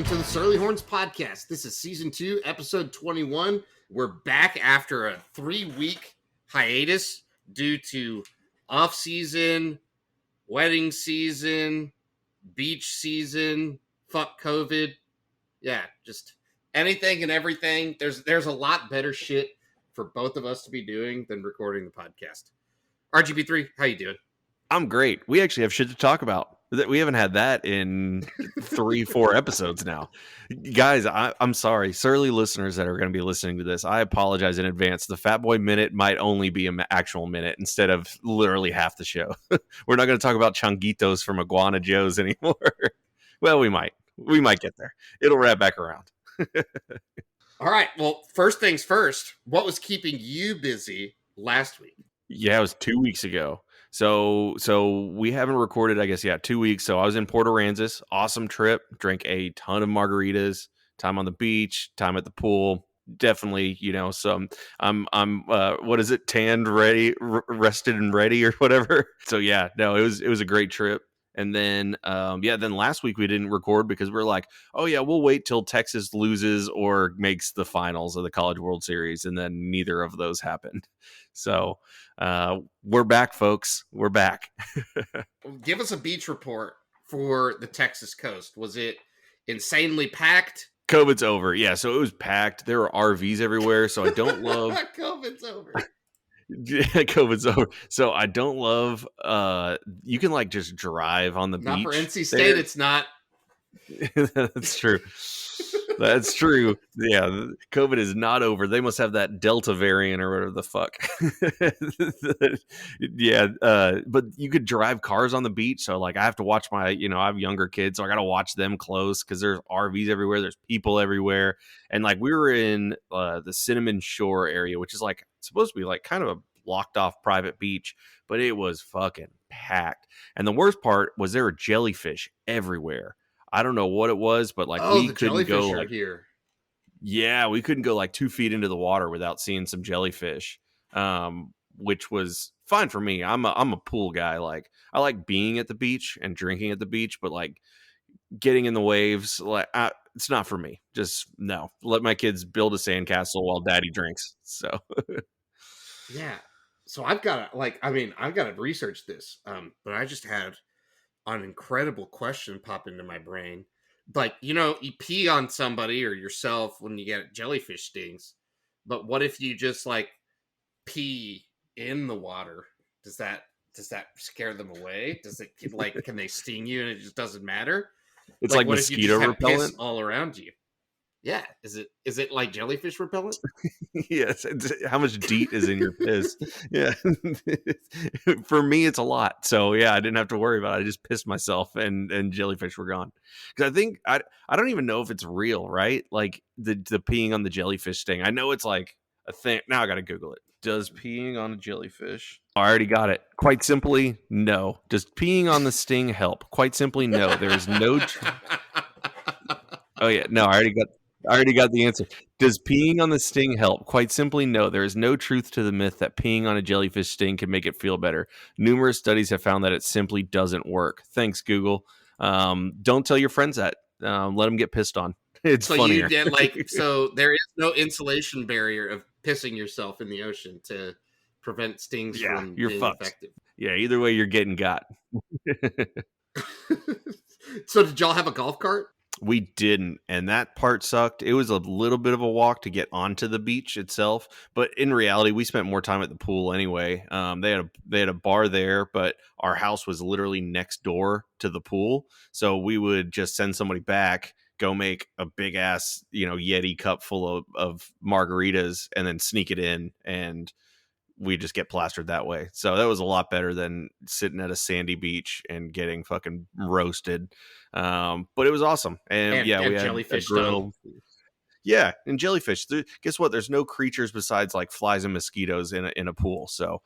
to the Surly Horns podcast. This is season 2, episode 21. We're back after a 3-week hiatus due to off-season, wedding season, beach season, fuck COVID. Yeah, just anything and everything. There's a lot better shit for both of us to be doing than recording the podcast. RGB3, how you doing? I'm great. We actually have shit to talk about. We haven't had that in 3-4 episodes now. Guys, I'm sorry. Surly listeners that are going to be listening to this, I apologize in advance. The Fat Boy Minute might only be an actual minute instead of literally half the show. We're not going to talk about Chonguitos from Iguana Joe's anymore. Well, we might. We might get there. It'll wrap back around. All right. Well, first things first, what was keeping you busy last week? Yeah, it was 2 weeks ago. So we haven't recorded, I guess, 2 weeks. So I was in Port Aransas, awesome trip, drank a ton of margaritas, time on the beach, time at the pool. Definitely, some what is it? Tanned, ready, rested and ready or whatever. So yeah, no, it was a great trip. And then, then last week we didn't record because we're like, oh yeah, we'll wait till Texas loses or makes the finals of the College World Series. And then neither of those happened. So we're back, folks. We're back. Give us a beach report for the Texas coast. Was it insanely packed? COVID's over. Yeah, so it was packed. There were RVs everywhere. So I don't love COVID's over. Yeah, COVID's over. So I don't love you can like just drive on the beach. Not for NC State, it's not. That's true. That's true. Yeah, COVID is not over. They must have that Delta variant or whatever the fuck. Yeah, but you could drive cars on the beach. So like I have to watch my, I have younger kids, so I got to watch them close because there's RVs everywhere. There's people everywhere. And like we were in the Cinnamon Shore area, which is like supposed to be like kind of a blocked off private beach, but it was fucking packed. And the worst part was there were jellyfish everywhere. I don't know what it was, but like we couldn't go like here. Yeah, we couldn't go like 2 feet into the water without seeing some jellyfish, which was fine for me. I'm a pool guy. Like I like being at the beach and drinking at the beach, but like getting in the waves, like it's not for me. Just no. Let my kids build a sandcastle while daddy drinks. So yeah. So I've got to research this. But I just had an incredible question pop into my brain. Like, you pee on somebody or yourself when you get jellyfish stings, but what if you just like pee in the water? Does that scare them away? Does it like, can they sting you and it just doesn't matter? It's like mosquito repellent all around you. Yeah. Is it like jellyfish repellent? Yes. How much DEET is in your piss? Yeah. For me, it's a lot. So yeah, I didn't have to worry about it. I just pissed myself and jellyfish were gone. Because I think I don't even know if it's real, right? Like the peeing on the jellyfish sting. I know it's like a thing. Now I got to Google it. Does peeing on a jellyfish? I already got it. Quite simply, no. Does peeing on the sting help? Quite simply, no. There is no. Oh yeah, no. I already got the answer. Does peeing on the sting help? Quite simply, no. There is no truth to the myth that peeing on a jellyfish sting can make it feel better. Numerous studies have found that it simply doesn't work. Thanks, Google. Don't tell your friends that. Let them get pissed on. It's so funnier. You did so there is no insulation barrier of pissing yourself in the ocean to prevent stings from you're being fucked. effective. Yeah, either way, you're getting got. So did y'all have a golf cart? We didn't, and that part sucked. It was a little bit of a walk to get onto the beach itself, but in reality, we spent more time at the pool anyway. They had a bar there, but our house was literally next door to the pool, so we would just send somebody back, go make a big ass Yeti cup full of margaritas, and then sneak it in, and we just get plastered that way. So that was a lot better than sitting at a sandy beach and getting fucking roasted. But it was awesome. And we had jellyfish a grill. Yeah, and jellyfish. Guess what? There's no creatures besides like flies and mosquitoes in a pool. So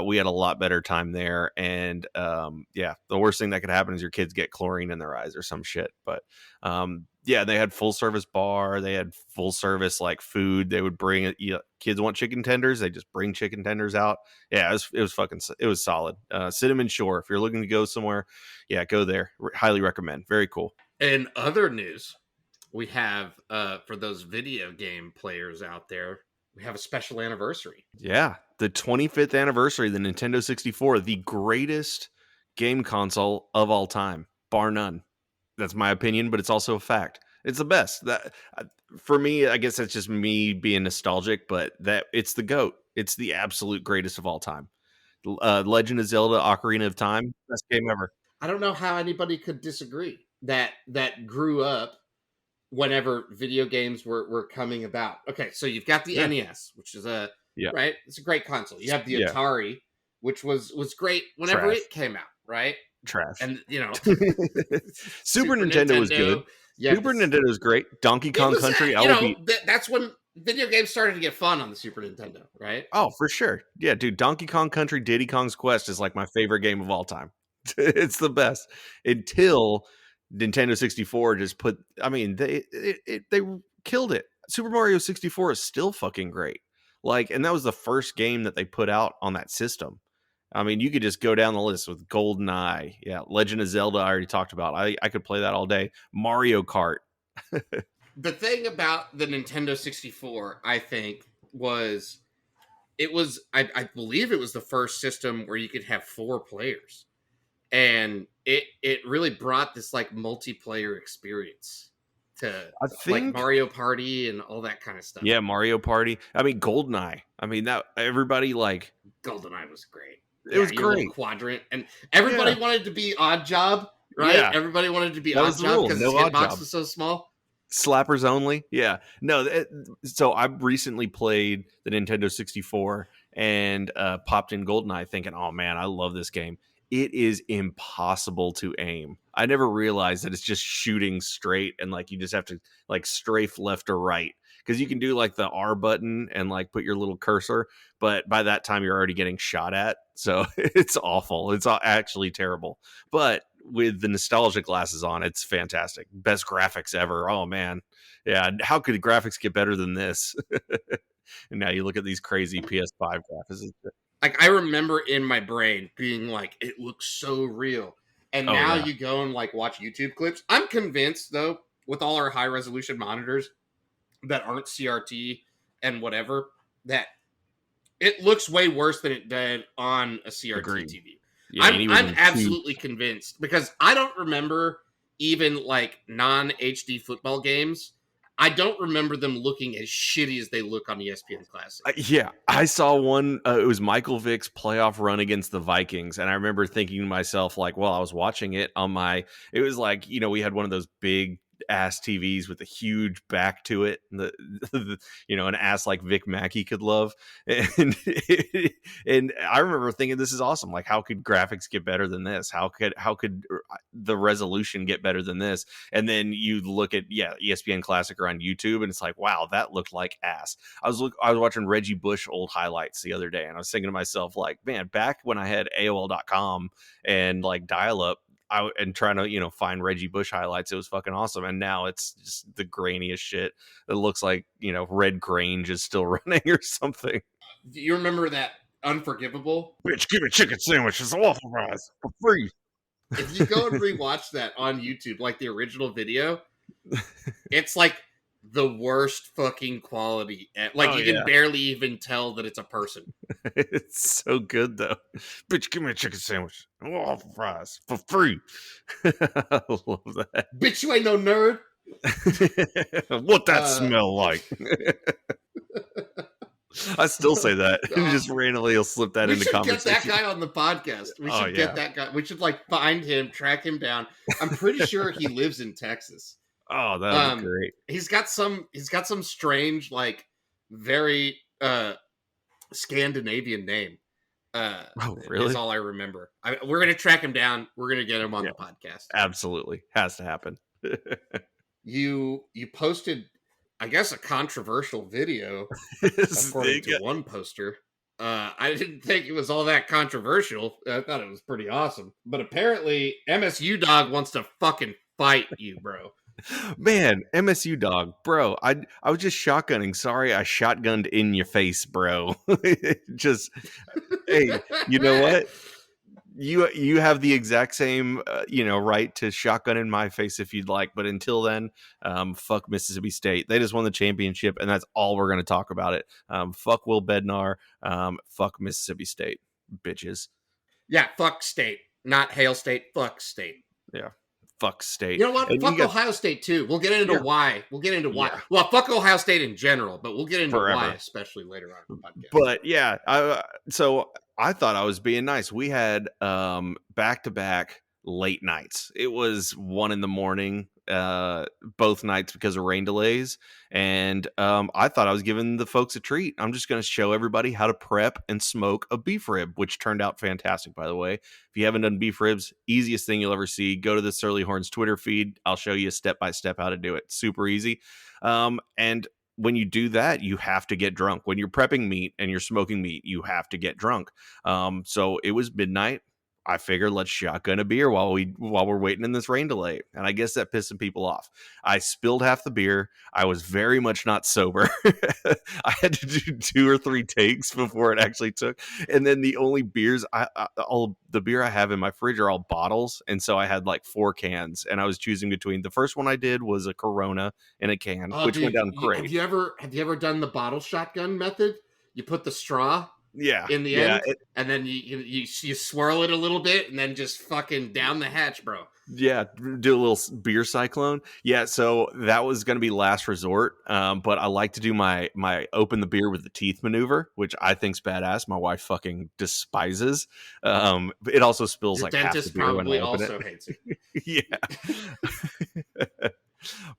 we had a lot better time there. And the worst thing that could happen is your kids get chlorine in their eyes or some shit. But they had full service bar. They had full service like food. They would bring kids want chicken tenders. They just bring chicken tenders out. Yeah, it was solid. Cinnamon Shore. If you're looking to go somewhere, go there. Highly recommend. Very cool. In other news, we have for those video game players out there, we have a special anniversary. Yeah, the 25th anniversary of the Nintendo 64, the greatest game console of all time, bar none. That's my opinion, but it's also a fact. It's the best. That for me, I guess that's just me being nostalgic, but that it's the GOAT. It's the absolute greatest of all time. Legend of Zelda: Ocarina of Time, best game ever. I don't know how anybody could disagree that grew up whenever video games were coming about. Okay, so you've got the NES, which is right. It's a great console. You have the Atari, which was great whenever it came out, right? Trash. And Super Nintendo was good. Super Nintendo was great. Donkey Kong Country. That's when video games started to get fun on the Super Nintendo, right? Oh, for sure. Yeah, dude. Donkey Kong Country, Diddy Kong's Quest is like my favorite game of all time. It's the best. Until Nintendo 64 just put. I mean, they killed it. Super Mario 64 is still fucking great. Like, and that was the first game that they put out on that system. I mean, you could just go down the list with GoldenEye. Yeah, Legend of Zelda, I already talked about. I could play that all day. Mario Kart. The thing about the Nintendo 64, I think, was I believe it was the first system where you could have 4 players. And it really brought this like multiplayer experience to like Mario Party and all that kind of stuff. Yeah, Mario Party. I mean, GoldenEye. I mean, that everybody like GoldenEye was great. It was great. Quadrant, and everybody wanted to be Odd Job, right? Yeah. Everybody wanted to be Odd Job because the hitbox was so small. Slappers only. Yeah. No. So I recently played the Nintendo 64 and popped in GoldenEye, thinking, "Oh man, I love this game." It is impossible to aim. I never realized that it's just shooting straight and like you just have to like strafe left or right, because you can do like the R button and like put your little cursor, but by that time you're already getting shot at. So it's awful. It's actually terrible. But with the nostalgia glasses on, it's fantastic. Best graphics ever. Oh man. Yeah. How could graphics get better than this? And now you look at these crazy PS5 graphics. Like, I remember in my brain being like, it looks so real. And now you go and like watch YouTube clips. I'm convinced though, with all our high resolution monitors that aren't CRT and whatever, that it looks way worse than it did on a CRT TV. Yeah, I'm absolutely convinced, because I don't remember even like non-HD football games. I don't remember them looking as shitty as they look on ESPN Classic. Yeah, I saw one. It was Michael Vick's playoff run against the Vikings. And I remember thinking to myself, like, well, I was watching it on it was like, we had one of those big ass TVs with a huge back to it, and an ass like Vic Mackey could love. And I remember thinking, this is awesome. Like, how could graphics get better than this? How could the resolution get better than this? And then you look at ESPN Classic or on YouTube, and it's like, wow, that looked like ass. I was watching Reggie Bush old highlights the other day, and I was thinking to myself, like, man, back when I had AOL.com and like dial up, and trying to find Reggie Bush highlights, it was fucking awesome. And now it's just the grainiest shit. It looks like Red Grange is still running or something. Do you remember that Unforgivable? Bitch, give me chicken sandwiches, waffle fries for free. If you go and rewatch that on YouTube, like the original video, it's like the worst fucking quality. Like, you can barely even tell that it's a person. It's so good though. Bitch, give me a chicken sandwich and waffle fries for free. I love that. Bitch, you ain't no nerd. What that smell like? I still say that. Just randomly he'll slip that into conversation. We should get that guy on the podcast. We should get that guy. We should like find him, track him down. I'm pretty sure he lives in Texas. Oh, that would be great. He's got some strange, like, very Scandinavian name. Oh, really? Is all I remember. We're gonna track him down. We're gonna get him on the podcast. Absolutely, has to happen. You posted, I guess, a controversial video, according to one poster. I didn't think it was all that controversial. I thought it was pretty awesome. But apparently, MSU Dog wants to fucking fight you, bro. Man, MSU Dog, bro. I was just shotgunning. Sorry, I shotgunned in your face, bro. Just, hey, you know what? You have the exact same right to shotgun in my face if you'd like, but until then, fuck Mississippi State. They just won the championship, and that's all we're going to talk about it. Fuck Will Bednar. Fuck Mississippi State, bitches. Yeah, fuck State, not Hail State. Fuck State. Yeah, fuck State. You know what? And fuck Ohio State too. We'll get into why. We'll get into why. Yeah. Well, fuck Ohio State in general, but we'll get into Forever. why, especially later on in the podcast. But yeah, so I thought I was being nice. We had back-to-back late nights. It was 1 a.m, both nights because of rain delays. And I thought I was giving the folks a treat. I'm just going to show everybody how to prep and smoke a beef rib, which turned out fantastic, by the way. If you haven't done beef ribs, easiest thing you'll ever see. Go to the Surly Horns Twitter feed. I'll show you step-by-step how to do it. Super easy. And when you do that, you have to get drunk. When you're prepping meat and you're smoking meat, you have to get drunk. So it was midnight. I figured let's shotgun a beer while we're waiting in this rain delay. And I guess that pissed some people off. I spilled half the beer. I was very much not sober. I had to do 2 or 3 takes before it actually took. And then the only beers all the beer I have in my fridge are all bottles. And so I had like 4 cans, and I was choosing between the first one I did was a Corona in a can, which went down great. Have you ever done the bottle shotgun method? You put the straw in the end, and then you swirl it a little bit, and then just fucking down the hatch, bro. Yeah, do a little beer cyclone. Yeah, so that was going to be last resort. But I like to do my open the beer with the teeth maneuver, which I think's badass. My wife fucking despises. It also spills Your like half the dentist beer when probably I open also it. hates it. Yeah.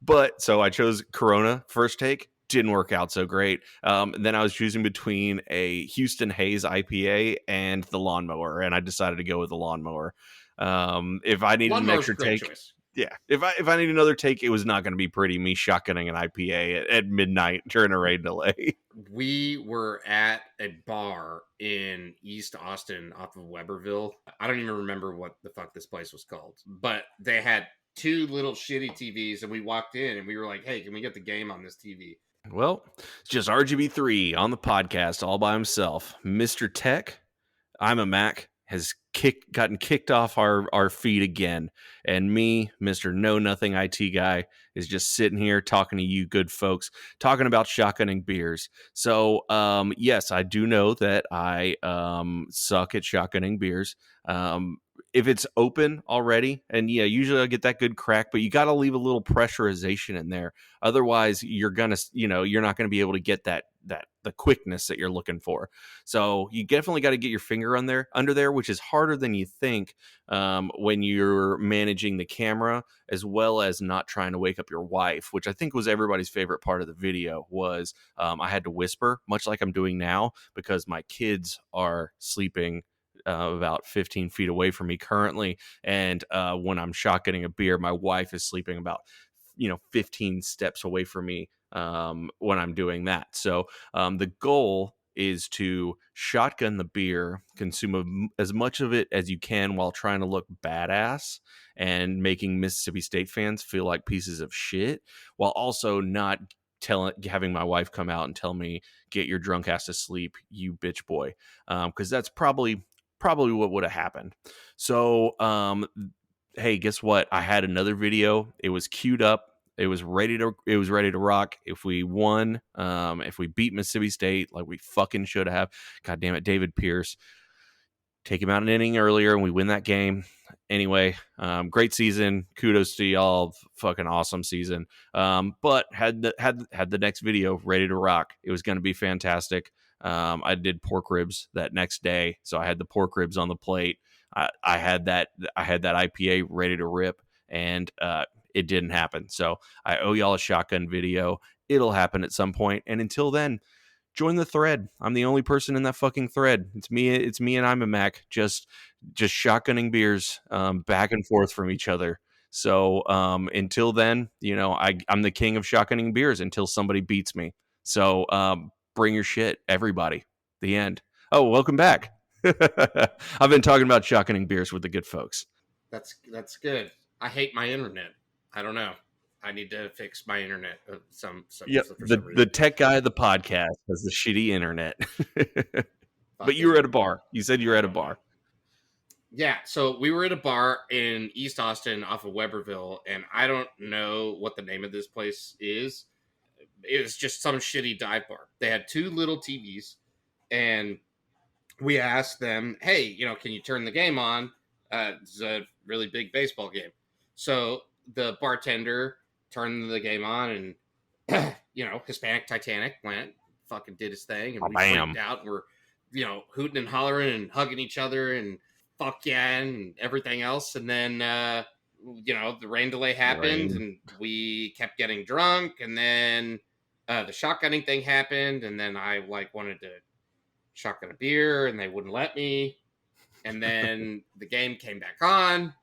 But so I chose Corona first take. Didn't work out so great. Then I was choosing between a Houston Hayes IPA and the lawnmower, and I decided to go with the lawnmower. If I needed an extra take, if I need another take, it was not going to be pretty. Me shotgunning an IPA at midnight during a rain delay. We were at a bar in East Austin off of Weberville. I don't even remember what the fuck this place was called, but they had 2 little shitty TVs, and we walked in and we were like, hey, can we get the game on this TV? Well, it's just RGB3 on the podcast all by himself. Mr. Tech, I'm a Mac, has gotten kicked off our feed again. And me, Mr. Know Nothing IT guy, is just sitting here talking to you good folks, talking about shotgunning beers. So, yes, I do know that I suck at shotgunning beers. If it's open already, and yeah, usually I get that good crack, but you got to leave a little pressurization in there. Otherwise, you're not gonna be able to get the quickness that you're looking for. So you definitely got to get your finger under there, which is harder than you think when you're managing the camera, as well as not trying to wake up your wife, which I think was everybody's favorite part of the video. Was I had to whisper, much like I'm doing now, because my kids are sleeping about 15 feet away from me currently, and when I'm shotgunning a beer, my wife is sleeping about 15 steps away from me when I'm doing that. So the goal is to shotgun the beer, consume as much of it as you can while trying to look badass and making Mississippi State fans feel like pieces of shit, while also not having my wife come out and tell me, get your drunk ass to sleep, you bitch boy, because that's probably what would have happened. So hey, guess what? I had another video. It was queued up. It was ready to rock. If we won, if we beat Mississippi State like we fucking should have, God damn it, David Pierce, take him out an inning earlier and we win that game. Anyway, great season. Kudos to y'all. Fucking awesome season. But had the next video ready to rock. It was going to be fantastic. I did pork ribs that next day, so I had the pork ribs on the plate. I had that IPA ready to rip, and it didn't happen. So I owe y'all a shotgun video. It'll happen at some point. And until then, join the thread. I'm the only person in that fucking thread. It's me and I'm a Mac, just shotgunning beers back and forth from each other. So until then, I'm the king of shotgunning beers until somebody beats me. So bring your shit, everybody. The end. Oh, welcome back. I've been talking about shotgunning beers with the good folks. That's good. I hate my internet. I don't know. I need to fix my internet. The tech guy of the podcast has the shitty internet. But you were at a bar. You said you were at a bar. Yeah, so we were at a bar in East Austin off of Weberville, and I don't know what the name of this place is. It was just some shitty dive bar. They had two little TVs, and we asked them, hey, can you turn the game on? It's a really big baseball game. So the bartender turned the game on, and, Hispanic Titanic went, fucking did his thing, and we Bam. freaked out. And we're, hooting and hollering and hugging each other and fuck yeah and everything else. And then, the rain delay happened, and we kept getting drunk. And then the shotgunning thing happened, and then I wanted to shotgun a beer, and they wouldn't let me. And then the game came back on,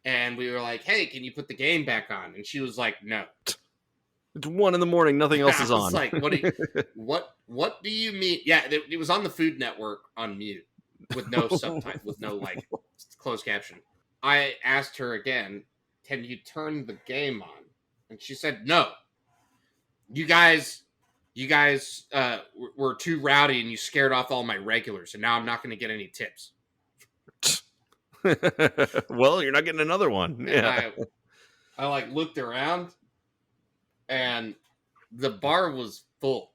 and we were like, "Hey, can you put the game back on?" And she was like, "No." It's 1 a.m. Nothing else is on. Like, what do you mean? Yeah, it was on the Food Network on mute with no subtitles, with no closed caption. I asked her again, "Can you turn the game on?" And she said, "No. You guys were too rowdy, and you scared off all my regulars, and now I'm not going to get any tips." Well, you're not getting another one. Yeah. I looked around, and the bar was full,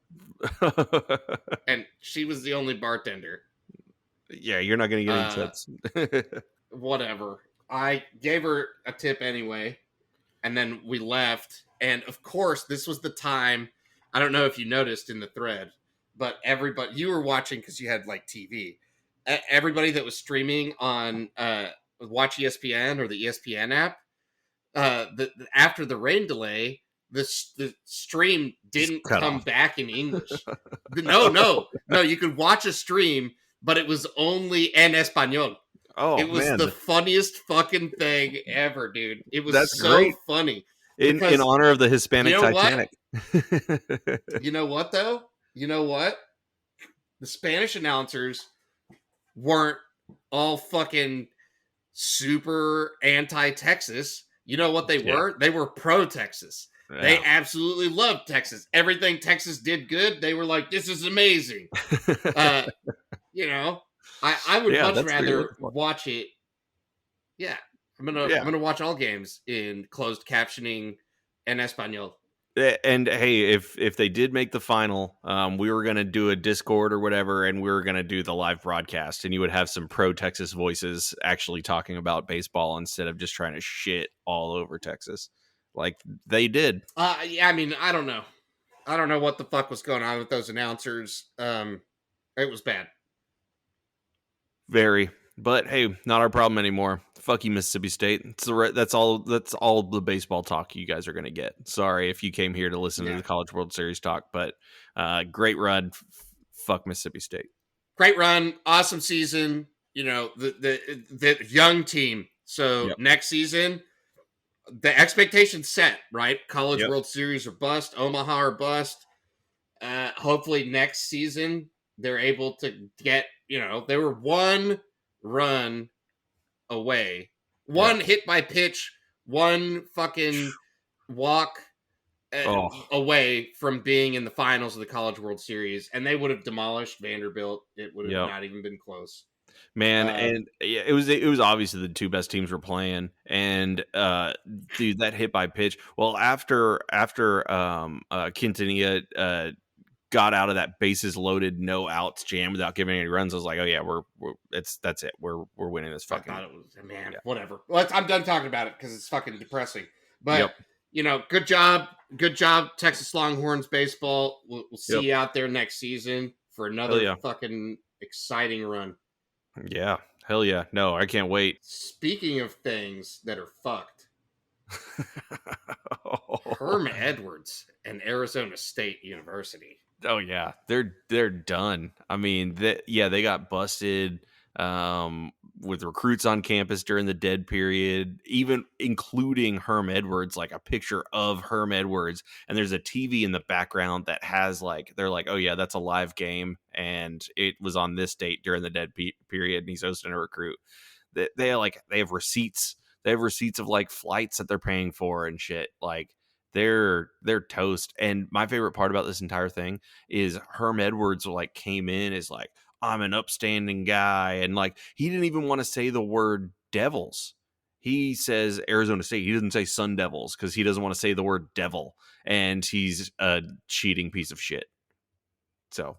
and she was the only bartender. Yeah, you're not going to get any tips. Whatever. I gave her a tip anyway, and then we left. And of course, this was the time. I don't know if you noticed in the thread, but everybody, you were watching because you had TV. Everybody that was streaming on Watch ESPN or the ESPN app, after the rain delay, the stream didn't come back in English. No. You could watch a stream, but it was only en español. Oh, it was man. The funniest fucking thing ever, dude. It was so funny. In honor of the Hispanic Titanic. You know what, though? You know what? The Spanish announcers weren't all fucking super anti-Texas. You know what they were? They were pro-Texas. Yeah. They absolutely loved Texas. Everything Texas did good, they were like, this is amazing. I would much rather watch it. Yeah. I'm gonna watch all games in closed captioning en español. And hey, if they did make the final, we were gonna do a Discord or whatever, and we were gonna do the live broadcast, and you would have some pro Texas voices actually talking about baseball instead of just trying to shit all over Texas, like they did. Yeah, I mean, I don't know what the fuck was going on with those announcers. It was bad. Very. But hey, not our problem anymore. Fuck you, Mississippi State. That's all the baseball talk you guys are going to get. Sorry if you came here to listen to the College World Series talk, but great run. Fuck Mississippi State. Great run. Awesome season. The young team. So next season, the expectations set, right? College World Series or bust. Omaha or bust. Hopefully next season they're able to get, they were one run away, one hit by pitch, one fucking walk away from being in the finals of the College World Series, and they would have demolished Vanderbilt. It would have not even been close, man. And it was obviously the two best teams were playing, and dude, that hit by pitch. Well, after Quintanilla got out of that bases loaded, no outs jam without giving any runs, I was like, oh yeah, that's it. We're winning this fucking. I thought it was, whatever. Well, I'm done talking about it because it's fucking depressing. But good job, Texas Longhorns baseball. We'll see you out there next season for another fucking exciting run. Yeah, hell yeah. No, I can't wait. Speaking of things that are fucked, Herm Edwards and Arizona State University. Oh yeah, they're done. I mean, they got busted with recruits on campus during the dead period, even including Herm Edwards, like a picture of Herm Edwards, and there's a TV in the background that has they're like, oh yeah, that's a live game, and it was on this date during the dead period, and he's hosting a recruit. They have receipts. They have receipts of flights that they're paying for and shit. They're toast. And my favorite part about this entire thing is Herm Edwards came in as I'm an upstanding guy. And like, he didn't even want to say the word Devils. He says Arizona State. He doesn't say Sun Devils because he doesn't want to say the word devil. And he's a cheating piece of shit. So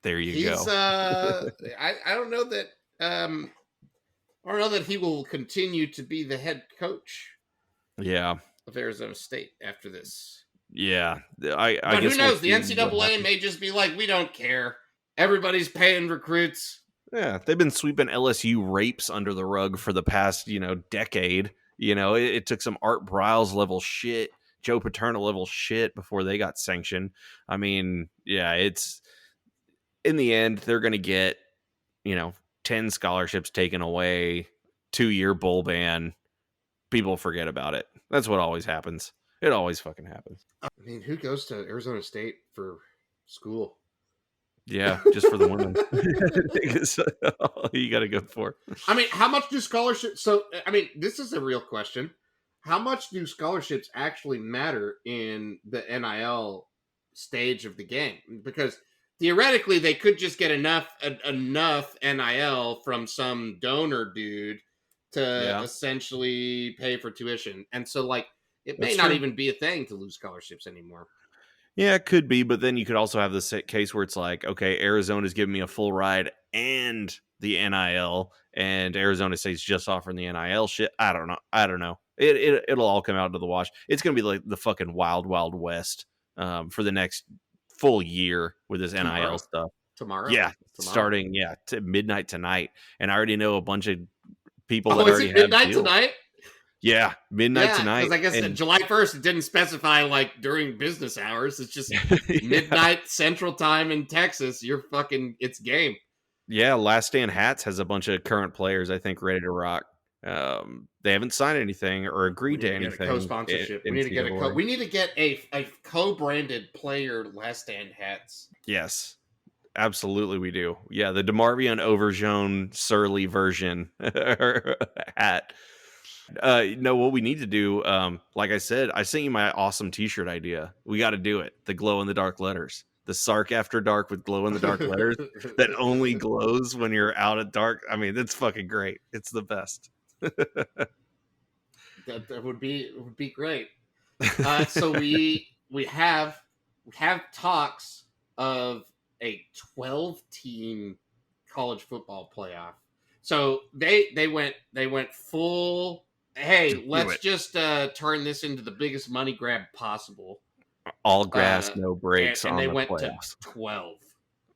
there you He's go. I don't know that I don't know that he will continue to be the head coach Yeah. of Arizona State after this. Yeah. I But guess who knows? The we'll see what NCAA happens. may just be like, we don't care. Everybody's paying recruits. Yeah, they've been sweeping LSU rapes under the rug for the past, decade. It took some Art Briles level shit, Joe Paterno level shit before they got sanctioned. I mean, yeah, it's in the end they're going to get, 10 scholarships taken away, 2-year bowl ban. People forget about it. That's what always happens. It always fucking happens. I mean, who goes to Arizona State for school? Yeah, just for the women. It's all you got to go for. I mean, how much do scholarships? So, I mean, this is a real question. How much do scholarships actually matter in the NIL stage of the game? Because theoretically, they could just get enough NIL from some donor dude to Yeah. essentially pay for tuition, and so like it may That's not true. even be a thing to lose scholarships anymore. Yeah, it could be, but then you could also have this case where it's like, okay, Arizona's giving me a full ride and the NIL, and Arizona State's just offering the NIL shit. I don't know. It'll all come out to the wash. It's gonna be like the fucking wild, wild west for the next full year with this NIL stuff. Tomorrow, Yeah, starting to midnight tonight, and I already know a bunch of people that is already it midnight have deals. tonight? Yeah, midnight tonight. Because I guess and July 1st, it didn't specify like during business hours. It's just yeah. midnight Central Time in Texas. It's game. Yeah, Last Stand Hats has a bunch of current players, I think, ready to rock. They haven't signed anything or agreed to anything. Co-sponsorship. We need to get a co-branded player Last Stand Hats. Yes, absolutely, we do. Yeah, the DeMarvion Overzone Surly version hat. No, what we need to do, like I said, I sent you my awesome T-shirt idea. We got to do it. The glow in the dark letters, the Sark After Dark with glow in the dark letters that only glows when you're out at dark. I mean, that's fucking great. It's the best. that would be great. So we have talks of a 12-team college football playoff. So they went full. Hey, let's just turn this into the biggest money grab possible. All grass, no breaks. And on they the went playoffs. to 12.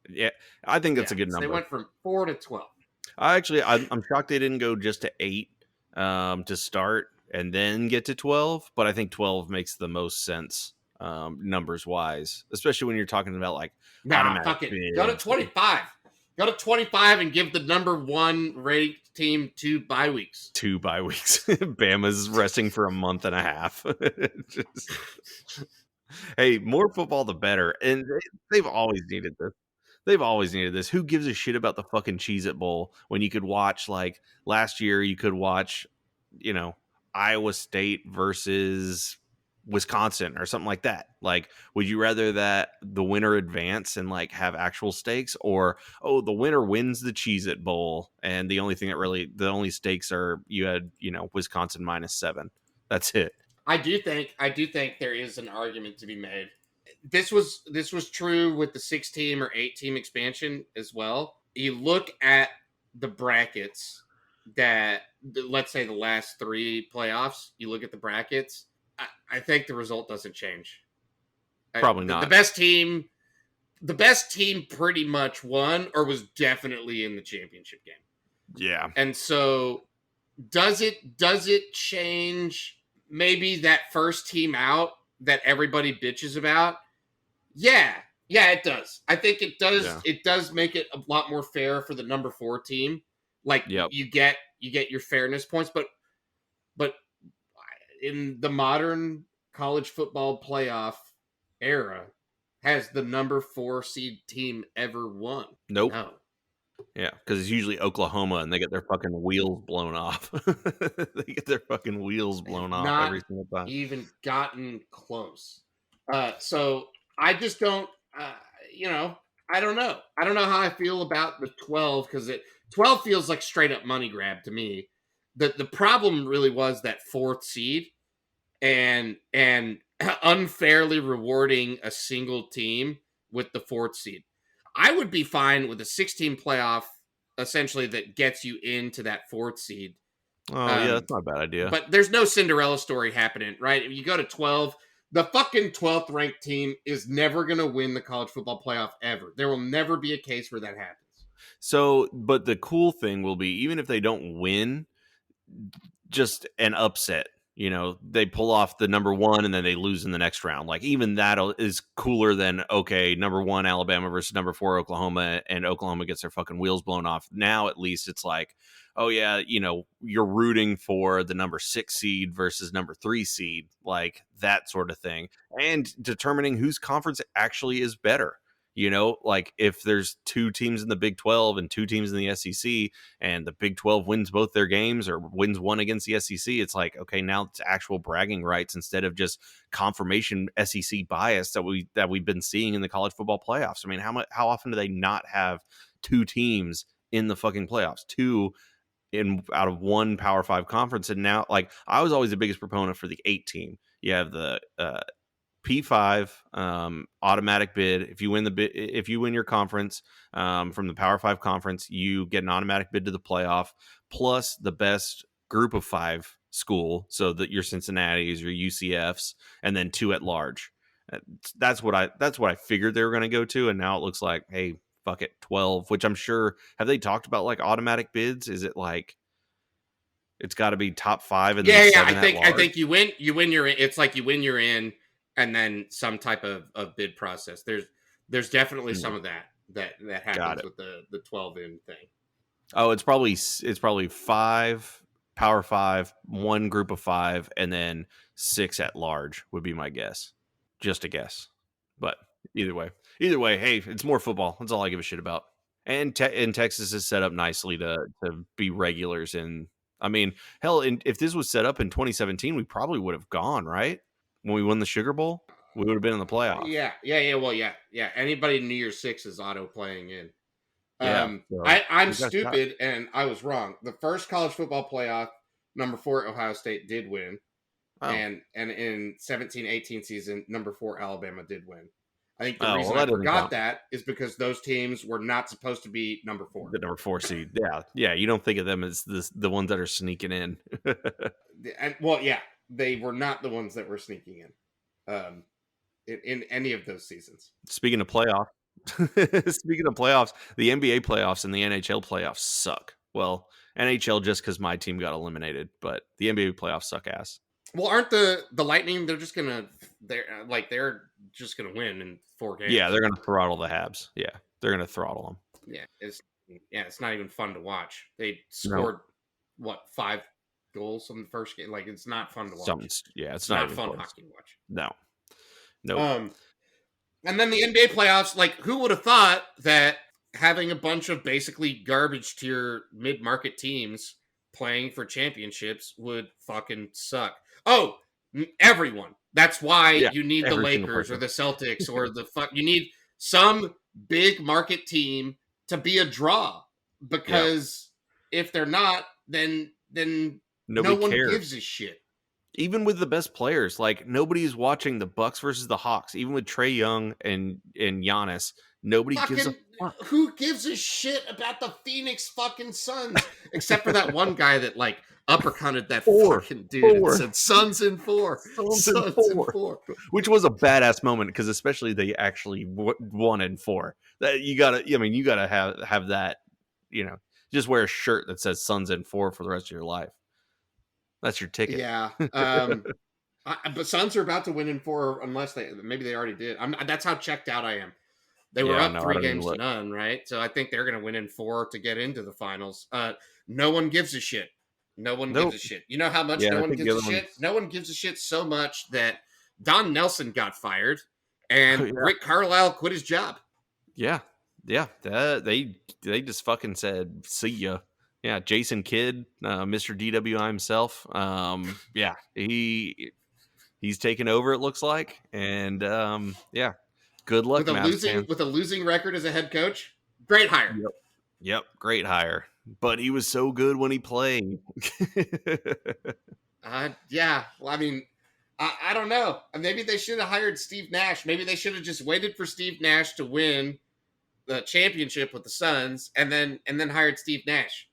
Yeah, I think that's a good so number. They went from 4 to 12. I'm shocked they didn't go just to 8 to start and then get to 12. But I think 12 makes the most sense numbers wise, especially when you're talking about like fuck it. Go to 25. Go to 25 and give the number 1 ranked team 2 bye weeks. 2 bye weeks. Bama's resting for a month and a half. Hey, more football the better. And they've always needed this. Who gives a shit about the fucking Cheez-It Bowl when you could watch, like, last year you could watch, Iowa State versus Wisconsin or something like that. Like, would you rather that the winner advance and like have actual stakes, or the winner wins the Cheez-It Bowl and the only stakes are you had Wisconsin -7. That's it. I do think there is an argument to be made. This was true with the 6-team or 8-team expansion as well. You look at the brackets that, let's say, the last 3 playoffs. You look at the brackets. I think the result doesn't change. Probably not. The best team pretty much won or was definitely in the championship game. Yeah. And so does it change maybe that first team out that everybody bitches about? Yeah, it does. I think it does. Yeah. It does make it a lot more fair for the number 4 team. Like, you get your fairness points, but in the modern college football playoff era, has the number 4 seed team ever won? Nope. No. Yeah, because it's usually Oklahoma, and they get their fucking wheels blown off. They get their fucking wheels blown off every single time. Even gotten close. So I just don't. I don't know. I don't know how I feel about the 12 because 12 feels like straight up money grab to me. The problem really was that fourth seed and unfairly rewarding a single team with the fourth seed. I would be fine with a 16 playoff essentially that gets you into that fourth seed. Oh yeah, that's not a bad idea. But there's no Cinderella story happening, right? If you go to 12, the fucking 12th ranked team is never going to win the college football playoff ever. There will never be a case where that happens. So, but the cool thing will be, even if they don't win, just an upset. You know, they pull off the number one and then they lose in the next round. Like, even that is cooler than, okay, number one Alabama versus number four Oklahoma, and Oklahoma gets their fucking wheels blown off. Now at least it's like, oh yeah, you know, you're rooting for the number 6 seed versus number 3 seed, like that sort of thing, and determining whose conference actually is better. You know, like if there's 2 teams in the Big 12 and 2 teams in the SEC, and the Big 12 wins both their games or wins one against the SEC, it's like, okay, now it's actual bragging rights instead of just confirmation SEC bias that we've been seeing in the college football playoffs. I mean, how often do they not have 2 teams in the fucking playoffs? 2 in out of one Power 5 conference. And now, like, I was always the biggest proponent for the 8 team. You have the P5 automatic bid. If you win your conference from the Power 5 conference, you get an automatic bid to the playoff, plus the best group of 5 school, so that your Cincinnati's, your UCFs, and then 2 at large. That's what I figured they were going to go to, and now it looks like, hey, fuck it, 12. Which I'm sure, have they talked about like automatic bids? Is it like it's got to be top 5 and then 7 I think you win your it's like you win your in. And then some type of bid process. There's definitely some of that happens with the 12 in thing. Oh, it's probably 5 Power 5, 1 group of 5, and then 6 at large would be my guess. Just a guess, but either way, hey, it's more football. That's all I give a shit about. And Texas is set up nicely to be regulars in. I mean, hell, if this was set up in 2017, we probably would have gone, right? When we won the Sugar Bowl, we would have been in the playoff. Yeah. Anybody New Year's 6 is auto playing in. So I'm stupid and I was wrong. The first college football playoff, number 4 Ohio State did win. Oh. And in 17-18 season, number 4 Alabama did win. I think the reason I forgot that is because those teams were not supposed to be number 4. The number 4 seed. Yeah. You don't think of them as the ones that are sneaking in. They were not the ones that were sneaking in any of those seasons. Speaking of playoffs, the NBA playoffs and the NHL playoffs suck. Well, NHL just because my team got eliminated, but the NBA playoffs suck ass. Well, aren't the Lightning? They're just gonna win in 4 games. Yeah, they're gonna throttle the Habs. Yeah, they're gonna throttle them. Yeah, it's not even fun to watch. They scored 5 goals in the first game. Like, it's not fun to watch. It's not fun close. hockey to watch. No. And then the NBA playoffs, like, who would have thought that having a bunch of basically garbage tier mid-market teams playing for championships would fucking suck? Oh, everyone. That's why you need the Lakers or the Celtics or you need some big market team to be a draw, because if they're not, then no one gives a shit. Even with the best players, like, nobody's watching the Bucks versus the Hawks. Even with Trae Young and Giannis, nobody gives a fuck. Who gives a shit about the Phoenix fucking Suns? Except for that one guy that, like, uppercutted that fucking dude and said, Suns in 4. Suns in 4. Which was a badass moment, because especially they actually won in 4. That you gotta have that, you know, just wear a shirt that says Suns in 4 for the rest of your life. That's your ticket. Yeah. But Suns are about to win in 4 unless maybe they already did. That's how checked out I am. They were up 3 games to none, right? So I think they're going to win in 4 to get into the finals. No one gives a shit. No one gives a shit. You know how much no one gives a shit? No one gives a shit so much that Don Nelson got fired and Rick Carlisle quit his job. Yeah. They just fucking said, see ya. Yeah, Jason Kidd, Mr. DWI himself. He's taken over, it looks like. And Good luck, with a Mavs losing fans. with a losing record as a head coach. Great hire. Yep, great hire. But he was so good when he played. Yeah. Well, I mean, I don't know. Maybe they should have hired Steve Nash. Maybe they should have just waited for Steve Nash to win the championship with the Suns, and then hired Steve Nash.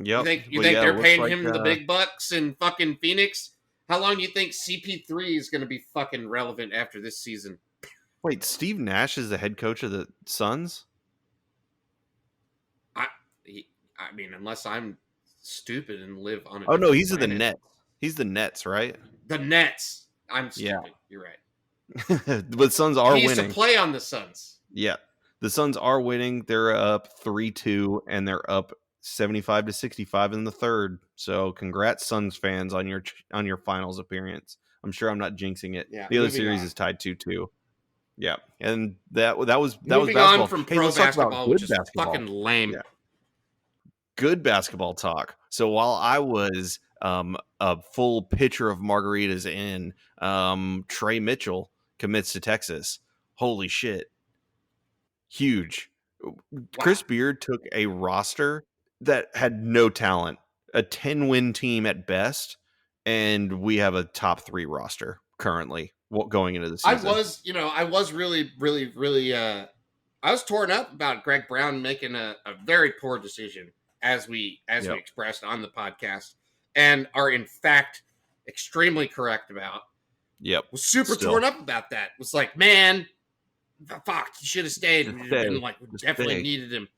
Yep. You think they're paying him the big bucks in fucking Phoenix? How long do you think CP3 is going to be fucking relevant after this season? Wait, Steve Nash is the head coach of the Suns? I mean, unless I'm stupid and live on a Oh no, he's planet. the Nets. He's the Nets, right? The Nets. I'm stupid. Yeah. You're right. But Suns are winning. He used to play on the Suns. Yeah. The Suns are winning. They're up 3-2 and they're up 75-65 in the third. So congrats, Suns fans, on your finals appearance. I'm sure I'm not jinxing it. Yeah, the other series is tied 2-2. Yeah. And that was moving basketball. On from pro basketball, which is fucking lame. Yeah. Good basketball talk. So while I was a full pitcher of margaritas in, Trey Mitchell commits to Texas. Holy shit. Huge. Wow. Chris Beard took a roster that had no talent, a 10-win team at best, and we have a top 3 roster currently going into the season. I was really, really, really, I was torn up about Greg Brown making a very poor decision, as we expressed on the podcast, and are in fact extremely correct about. Yep. Was super torn up about that. Was like, man, fuck, he should have stayed. And like, definitely needed him.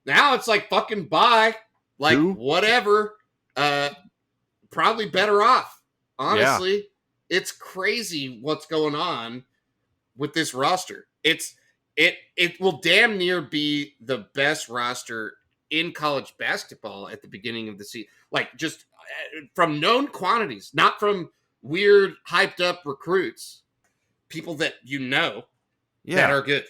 Now it's like, fucking bye. Like, whatever. Probably better off. Honestly, it's crazy what's going on with this roster. It will damn near be the best roster in college basketball at the beginning of the season. Like, just from known quantities, not from weird, hyped up recruits, people that that are good.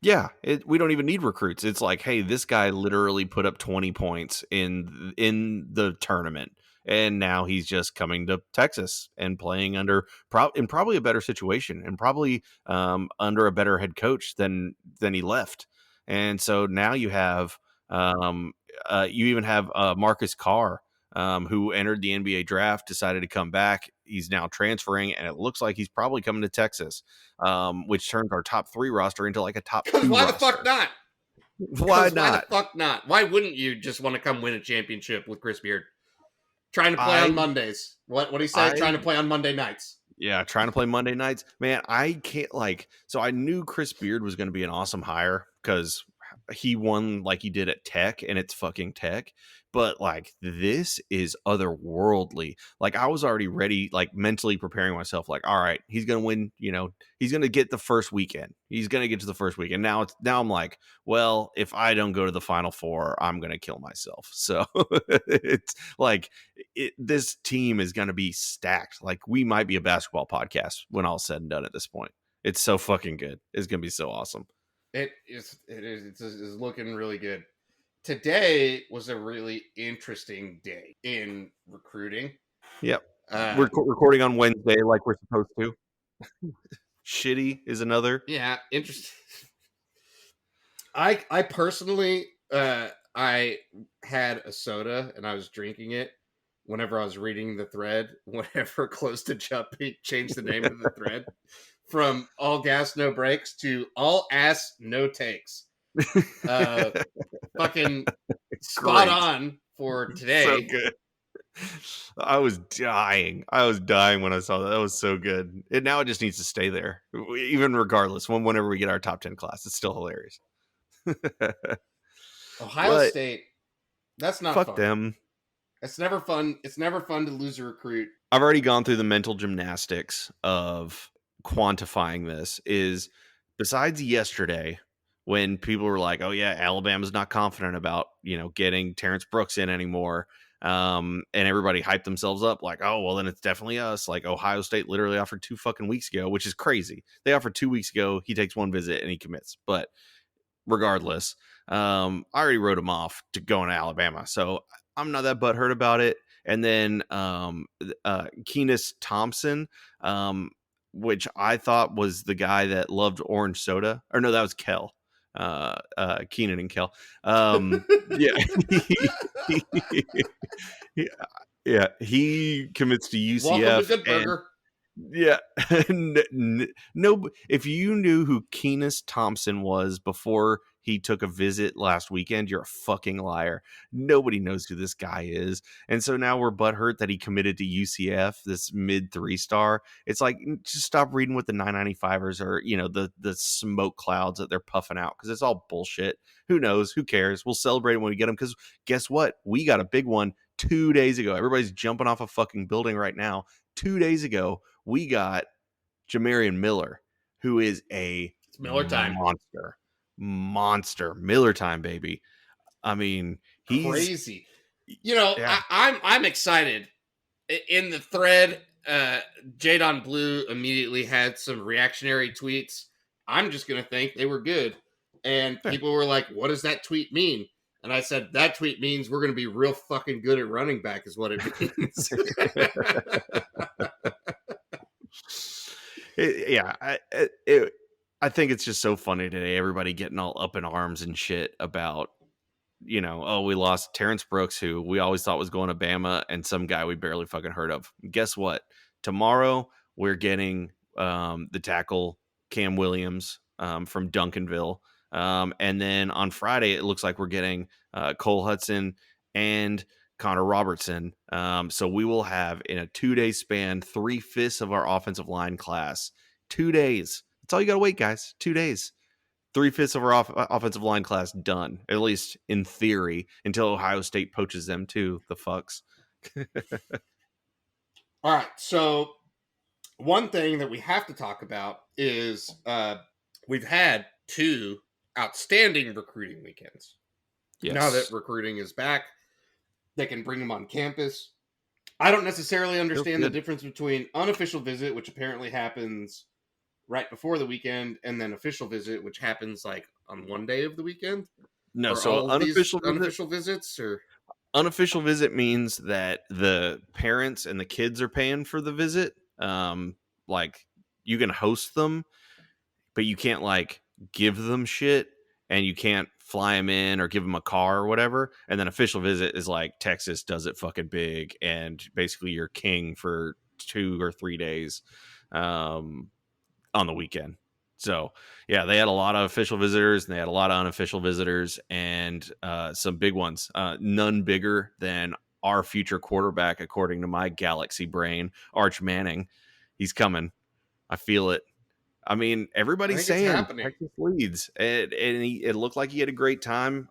Yeah, we don't even need recruits. It's like, hey, this guy literally put up 20 points in the tournament, and now he's just coming to Texas and playing under in probably a better situation, and probably under a better head coach than he left. And so now you have you even have Marcus Carr, who entered the NBA draft, decided to come back. He's now transferring, and it looks like he's probably coming to Texas, which turns our top 3 roster into like a top 2 Why roster. the fuck not? Why not? Why the fuck not? Why wouldn't you just want to come win a championship with Chris Beard? Trying to play on Mondays. What do you say? Trying to play on Monday nights. Yeah, trying to play Monday nights. Man, I can't so I knew Chris Beard was going to be an awesome hire because he won like he did at Tech, and it's fucking Tech. But like, this is otherworldly. Like, I was already ready, like mentally preparing myself. Like, all right, he's gonna win. He's gonna get the first weekend. He's gonna get to the first weekend. Now I'm like, well, if I don't go to the Final Four, I'm gonna kill myself. So it's like this team is gonna be stacked. Like, we might be a basketball podcast when all's said and done at this point. It's so fucking good. It's gonna be so awesome. It is looking really good. Today was a really interesting day in recruiting. Yep. We're recording on Wednesday like we're supposed to. Shitty is another. Yeah, interesting. I personally, I had a soda and I was drinking it whenever I was reading the thread. Whenever Close to Jumping changed the name of the thread from All Gas No Breaks to All Ass No Takes. Fucking spot on for today. So good. I was dying when I saw that. That was so good. Now it just needs to stay there, even regardless. Whenever we get our top 10 class, it's still hilarious. Ohio State, that's not fuck fun. Them. It's never fun. It's never fun to lose a recruit. I've already gone through the mental gymnastics of quantifying this. Is besides yesterday, when people were like, oh yeah, Alabama's not confident about, getting Terrence Brooks in anymore. And everybody hyped themselves up like, oh, well, then it's definitely us. Like, Ohio State literally offered 2 fucking weeks ago, which is crazy. They offered 2 weeks ago. He takes 1 visit and he commits. But regardless, I already wrote him off to going to Alabama. So I'm not that butthurt about it. And then Keenis Thompson, which I thought was the guy that loved orange soda. Or no, that was Kel. Keenan and Kel. Yeah. yeah. Yeah. He commits to Welcome to UCF Good and Burger. yeah. No, if you knew who Keenis Thompson was before he took a visit last weekend, you're a fucking liar. Nobody knows who this guy is. And so now we're butthurt that he committed to UCF, this mid 3-star. It's like, just stop reading what the 995ers are, the smoke clouds that they're puffing out, because it's all bullshit. Who knows? Who cares? We'll celebrate when we get them, because guess what? We got a big one 2 days ago. Everybody's jumping off a fucking building right now. 2 days ago, we got Jamarian Miller, who is a It's Miller time. Monster. Miller time, baby. I mean, he's crazy. I'm excited. In the thread, Jadon Blue immediately had some reactionary tweets. I'm just gonna think they were good, and people were like, "What does that tweet mean?" And I said, "That tweet means we're gonna be real fucking good at running back, is what it means." I think it's just so funny today. Everybody getting all up in arms and shit about, we lost Terrence Brooks, who we always thought was going to Bama, and some guy we barely fucking heard of. Guess what? Tomorrow we're getting the tackle Cam Williams from Duncanville. And then on Friday, it looks like we're getting Cole Hudson and Connor Robertson. So we will have, in a 2-day span, 3/5 of our offensive line class. 2 days. That's all you got to wait, guys. 2 days. 3/5 of our offensive line class done, at least in theory, until Ohio State poaches them too. The fucks. All right. So one thing that we have to talk about is we've had 2 outstanding recruiting weekends. Yes. Now that recruiting is back, they can bring them on campus. I don't necessarily understand the difference between unofficial visit, which apparently happens right before the weekend, and then official visit, which happens like on one day of the weekend. No, so unofficial visits, or unofficial visit means that the parents and the kids are paying for the visit. Like, you can host them, but you can't like give them shit, and you can't fly them in or give them a car or whatever. And then official visit is like Texas does it fucking big, and basically you're king for 2 or 3 days on the weekend. So yeah, they had a lot of official visitors and they had a lot of unofficial visitors, and some big ones, none bigger than our future quarterback, according to my galaxy brain, Arch Manning. He's coming. I feel it. I mean, everybody's saying Texas leads, and it looked like he had a great time.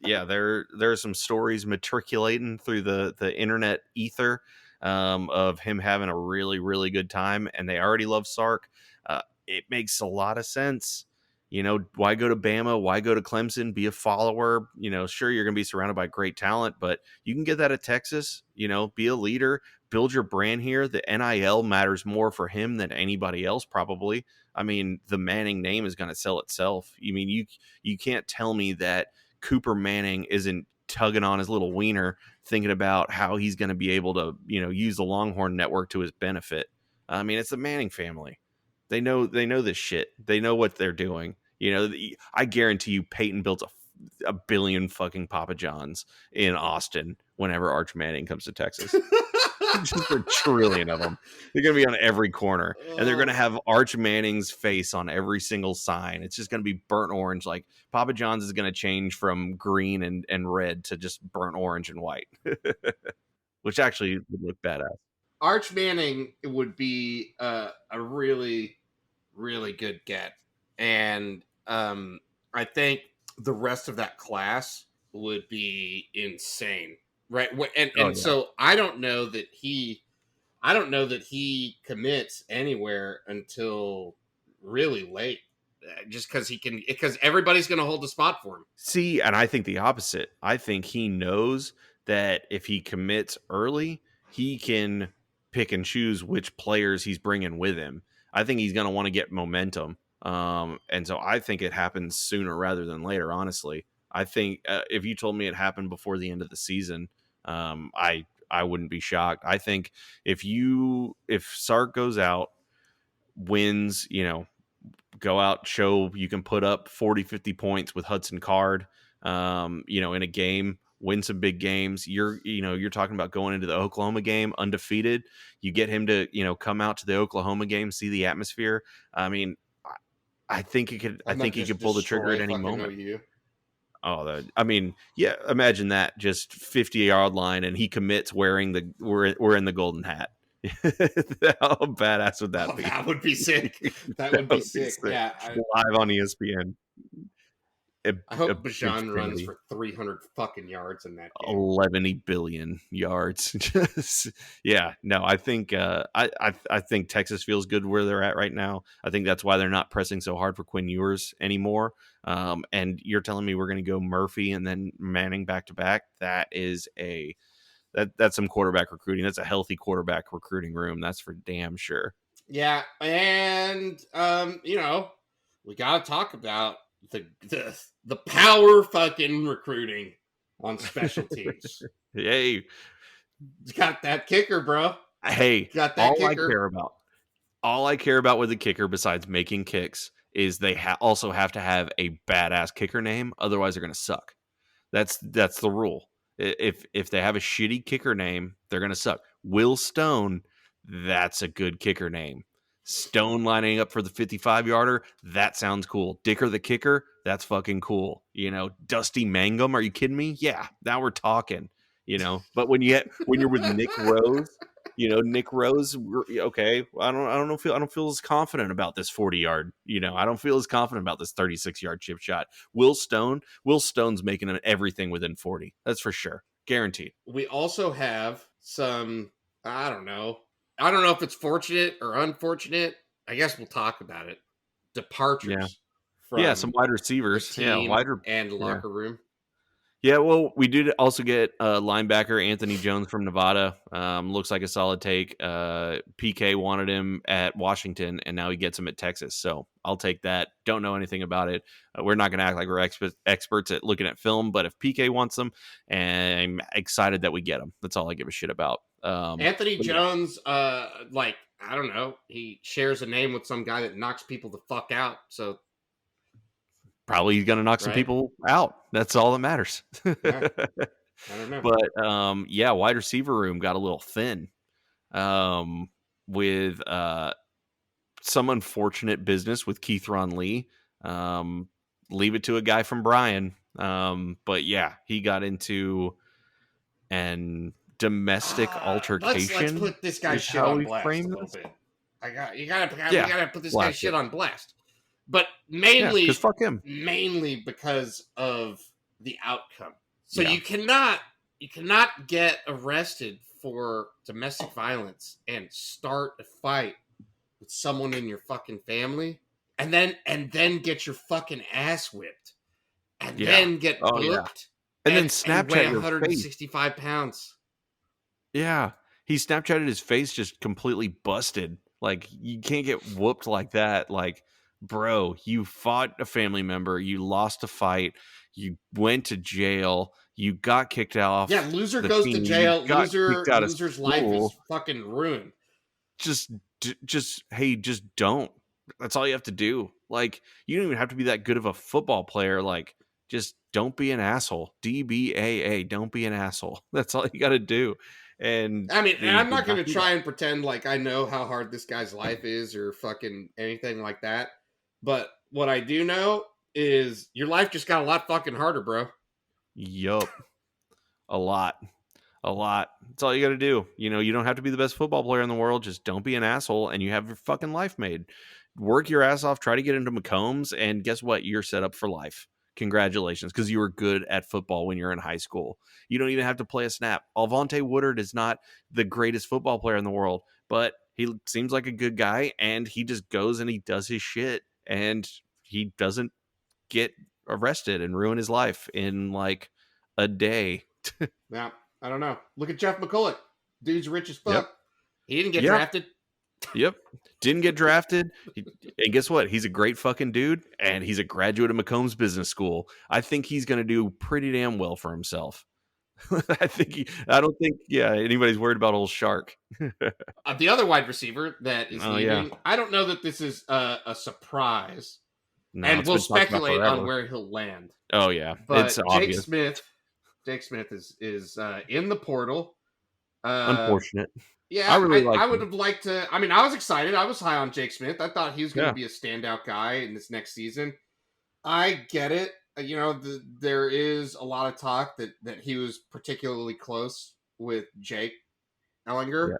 Yeah, there are some stories matriculating through the internet ether of him having a really, really good time, and they already love Sark. It makes a lot of sense. Why go to Bama? Why go to Clemson? Be a follower. Sure, you're going to be surrounded by great talent, but you can get that at Texas. Be a leader. Build your brand here. The NIL matters more for him than anybody else, probably. I mean, the Manning name is going to sell itself. You mean, you can't tell me that Cooper Manning isn't tugging on his little wiener, thinking about how he's going to be able to, use the Longhorn Network to his benefit. I mean, it's the Manning family. They know this shit. They know what they're doing. I guarantee you Peyton built a billion fucking Papa Johns in Austin whenever Arch Manning comes to Texas. Just a trillion of them. They're going to be on every corner, and they're going to have Arch Manning's face on every single sign. It's just going to be burnt orange. Like, Papa John's is going to change from green and red to just burnt orange and white, which actually would look badass. Arch Manning would be a really, really good get. And I think the rest of that class would be insane. Right. And so I don't know that he commits anywhere until really late, just because everybody's going to hold the spot for him. See, and I think the opposite. I think he knows that if he commits early, he can pick and choose which players he's bringing with him. I think he's going to want to get momentum. And so I think it happens sooner rather than later, honestly. I think if you told me it happened before the end of the season, I wouldn't be shocked. I think if Sark goes out wins, go out, show you can put up 40, 50 points with Hudson Card, in a game, win some big games. You're talking about going into the Oklahoma game undefeated. You get him to, come out to the Oklahoma game, see the atmosphere. I mean, I think he could pull the trigger at any moment. OU. Oh, imagine that, just 50-yard line, and he commits wearing we're in the golden hat. How badass would that be? That would be sick. That would be sick. Yeah, live on ESPN. I hope Bijan runs for 300 fucking yards in that game. 11 billion yards. I think I think Texas feels good where they're at right now. I think that's why they're not pressing so hard for Quinn Ewers anymore. And you're telling me we're going to go Murphy and then Manning back to back? That is that's some quarterback recruiting. That's a healthy quarterback recruiting room. That's for damn sure. Yeah, and we got to talk about the power fucking recruiting on special teams. Hey, you got that kicker, bro. Hey, got that kicker. All I care about with the kicker, besides making kicks, is they also have to have a badass kicker name. Otherwise, they're going to suck. That's the rule. If they have a shitty kicker name, they're going to suck. Will Stone, that's a good kicker name. Stone lining up for the 55-yarder, that sounds cool. Dicker the kicker, that's fucking cool. Dusty Mangum, are you kidding me? Yeah, now we're talking. But when you're with Nick Rose, Nick Rose, okay. I don't feel as confident about this 40-yard. I don't feel as confident about this 36-yard chip shot. Will Stone's making everything within 40. That's for sure, guaranteed. We also have some. I don't know if it's fortunate or unfortunate. I guess we'll talk about it. Departures. From some wide receivers. And locker room. Yeah, well, we did also get linebacker Anthony Jones from Nevada. Looks like a solid take. PK wanted him at Washington, and now he gets him at Texas. So I'll take that. Don't know anything about it. We're not going to act like we're experts at looking at film, but if PK wants them, and I'm excited that we get him. That's all I give a shit about. Anthony Jones, I don't know. He shares a name with some guy that knocks people the fuck out. So probably he's going to knock some people out. That's all that matters. Yeah. I don't know. But, wide receiver room got a little thin with some unfortunate business with Keithron Lee. Leave it to a guy from Bryan. But, he got into an domestic altercation. Let's put this guy's shit on blast a little bit. You gotta put this guy's shit on blast. But mainly, because fuck him. Mainly because of the outcome. So you cannot get arrested for domestic violence and start a fight with someone in your fucking family, and then get your fucking ass whipped, and then get booked, and then Snapchat and weigh 165 pounds. Yeah, he Snapchatted his face just completely busted. Like, you can't get whooped like that. Like, bro, you fought a family member, you lost a fight, you went to jail, you got kicked off. Yeah, loser goes to jail. Loser's life is fucking ruined. Just don't. That's all you have to do. Like, you don't even have to be that good of a football player. Like, just don't be an asshole. DBAA, don't be an asshole. That's all you got to do. And I mean, I'm not going to try and pretend like I know how hard this guy's life is or fucking anything like that. But what I do know is your life just got a lot fucking harder, bro. Yup. A lot. That's all you got to do. You don't have to be the best football player in the world. Just don't be an asshole, and you have your fucking life made. Work your ass off. Try to get into McCombs, and guess what? You're set up for life. Congratulations, because you were good at football when you're in high school. You don't even have to play a snap. Alvonte Woodard is not the greatest football player in the world, but he seems like a good guy, and he just goes and he does his shit, and he doesn't get arrested and ruin his life in like a day. Yeah, I don't know. Look at Jeff McCulloch. Dude's rich as fuck. Yep. He didn't get drafted. Yep. Didn't get drafted. And guess what? He's a great fucking dude, and he's a graduate of McCombs Business School. I think he's going to do pretty damn well for himself. I don't think anybody's worried about old Shark. The other wide receiver that is Oh yeah, leaving, I don't know that this is a surprise, no, and it's we'll been talked about speculate on forever. where he'll land. Oh yeah, it's But obvious. Jake Smith is in the portal. Uh, Unfortunate. I yeah, really I like would him. have liked to. I mean, I was excited. I was high on Jake Smith. I thought he was going to Yeah, be a standout guy in this next season. I get it. You know, there is a lot of talk that he was particularly close with Jake Ellinger,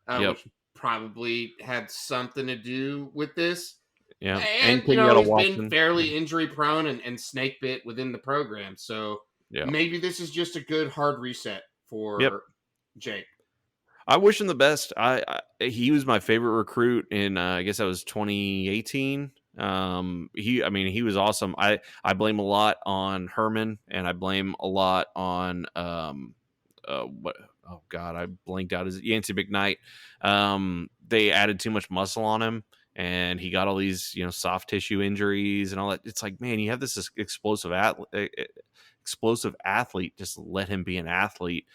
yeah, yep, which probably had something to do with this. yeah. And And, you know, Kenyatta he's been Watson. fairly injury prone and snake bit within the program. So Yeah, maybe this is just a good hard reset yep. for Jake. I wish him the best. He was my favorite recruit in I guess that was 2018. He was awesome. I blame a lot on Herman, and I blame a lot on what oh god, I blanked out. Is it Yancey McKnight? They added too much muscle on him, and he got all these soft tissue injuries and all that. It's like, man, you have this explosive athlete. Just let him be an athlete.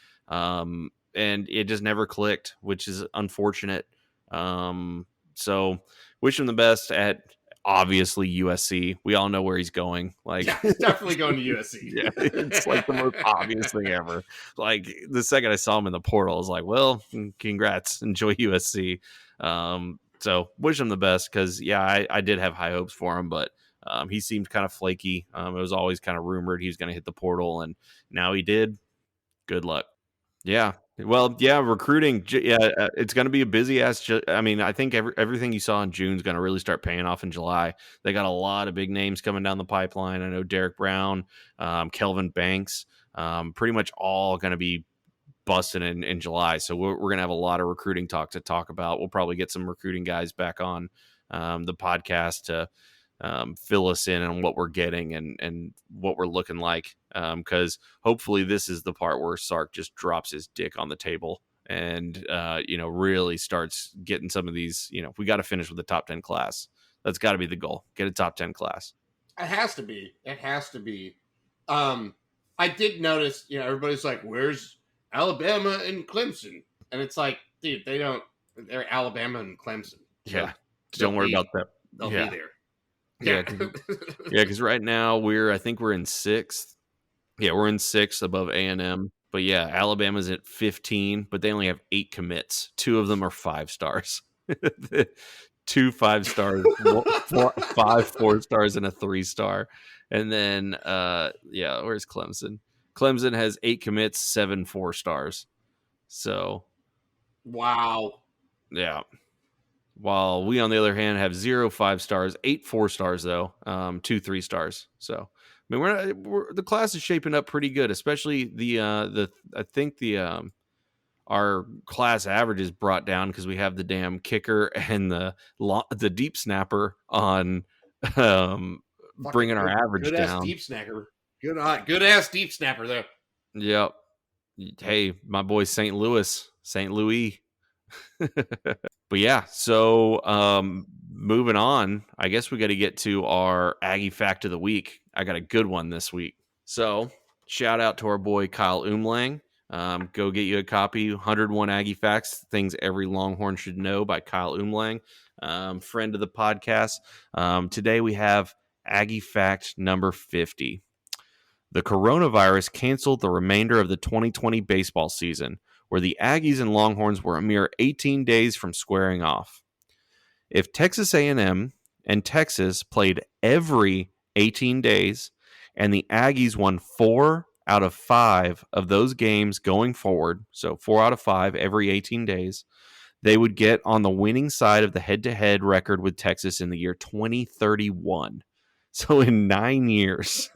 And it just never clicked, which is unfortunate. So wish him the best at obviously USC. We all know where he's going. Like, Yeah, he's definitely going to USC. yeah, it's like the most obvious thing ever. Like the second I saw him in the portal, I was like, well, congrats, enjoy USC. So wish him the best because I did have high hopes for him, but he seemed kind of flaky. It was always kind of rumored he was going to hit the portal, and now he did. Good luck. Yeah. Well, yeah, recruiting. It's going to be a busy ass. I mean, I think everything you saw in June is going to really start paying off in July. They got a lot of big names coming down the pipeline. I know Derek Brown, Kelvin Banks, pretty much all going to be busting in July. So we're going to have a lot of recruiting talk to talk about. We'll probably get some recruiting guys back on the podcast to fill us in on what we're getting and what we're looking like. Because hopefully this is the part where Sark just drops his dick on the table and really starts getting some of these. We got to finish with the top 10 class. That's got to be the goal. Get a top 10 class. It has to be. It has to be. I did notice, everybody's like, "Where's Alabama and Clemson?" And it's like, dude, they're Alabama and Clemson. So Yeah, don't worry about that. They'll be there. Yeah, because right now I think we're in sixth. Yeah, we're in sixth above A&M. But yeah, Alabama's at 15, but they only have 8 commits. 2 of them are 5 stars. 2 5 stars, 5 4 stars, and a 3 star. And then where's Clemson? Clemson has 8 commits, 7 4 stars. So wow. Yeah. While we, on the other hand, have 0 5 stars, 8 4 stars though, 2 3 stars. So I mean, the class is shaping up pretty good, especially I think our class average is brought down because we have the damn kicker and the deep snapper on bringing our average good down. Ass deep snapper, good ass deep snapper there. Yep. Hey, my boy St. Louis. But yeah, so moving on, I guess we got to get to our Aggie fact of the week. I got a good one this week. So shout out to our boy Kyle Umlang. Go get you a copy. 101 Aggie Facts, things every Longhorn should know by Kyle Umlang, friend of the podcast. Today we have Aggie fact number 50. The coronavirus canceled the remainder of the 2020 baseball season, where the Aggies and Longhorns were a mere 18 days from squaring off. If Texas A&M and Texas played every 18 days and the Aggies won 4 out of 5 of those games going forward, so 4 out of 5 every 18 days, they would get on the winning side of the head-to-head record with Texas in the year 2031. So in 9 years,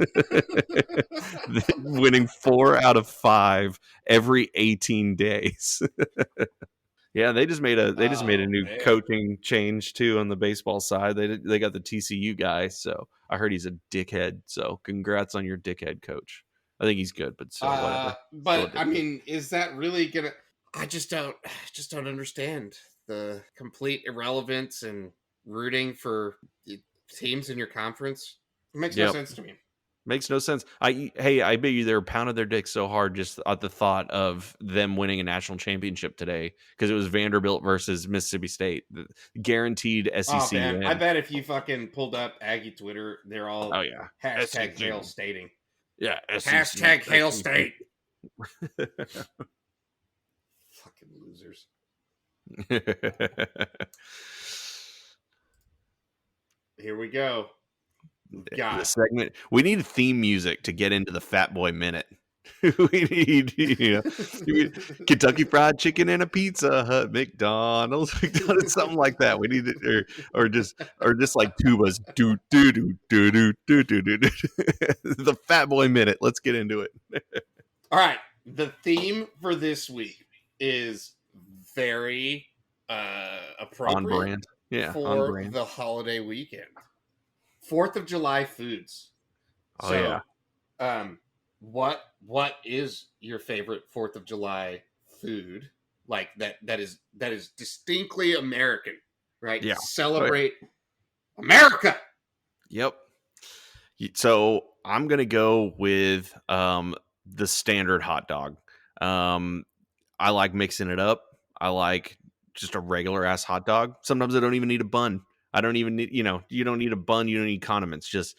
winning 4 out of 5 every 18 days. Yeah, they just made a new coaching change too on the baseball side. They got the TCU guy, so I heard he's a dickhead. So congrats on your dickhead coach. I think he's good, but whatever. But I mean, is that really gonna? I just don't understand the complete irrelevance and rooting for teams in your conference. It makes no sense to me. Makes no sense. I bet you they're pounding their dicks so hard just at the thought of them winning a national championship today because it was Vanderbilt versus Mississippi State, guaranteed Oh SEC man, I win. bet if you fucking pulled up Aggie Twitter, they're Oh all yeah, hashtag SEC. hail stating. Yeah, SEC. Hashtag hail SEC. state. Fucking losers. Here we go. The God. segment. We need theme music to get into the Fat Boy Minute. We need, Kentucky Fried Chicken and a Pizza Hut, McDonald's, something like that. We need it, or just like tubas. Do do do do do do do do. The Fat Boy Minute. Let's get into it. All right. The theme for this week is very appropriate On brand. Yeah, on for brand. the holiday weekend. 4th of July foods. Oh So, yeah. What is your favorite 4th of July food? Like that is distinctly American, right? Yeah. Celebrate America. Yep. So I'm gonna go with the standard hot dog. I like mixing it up. I like just a regular ass hot dog. Sometimes I don't even need a bun. I don't even need, you don't need a bun. You don't need condiments. Just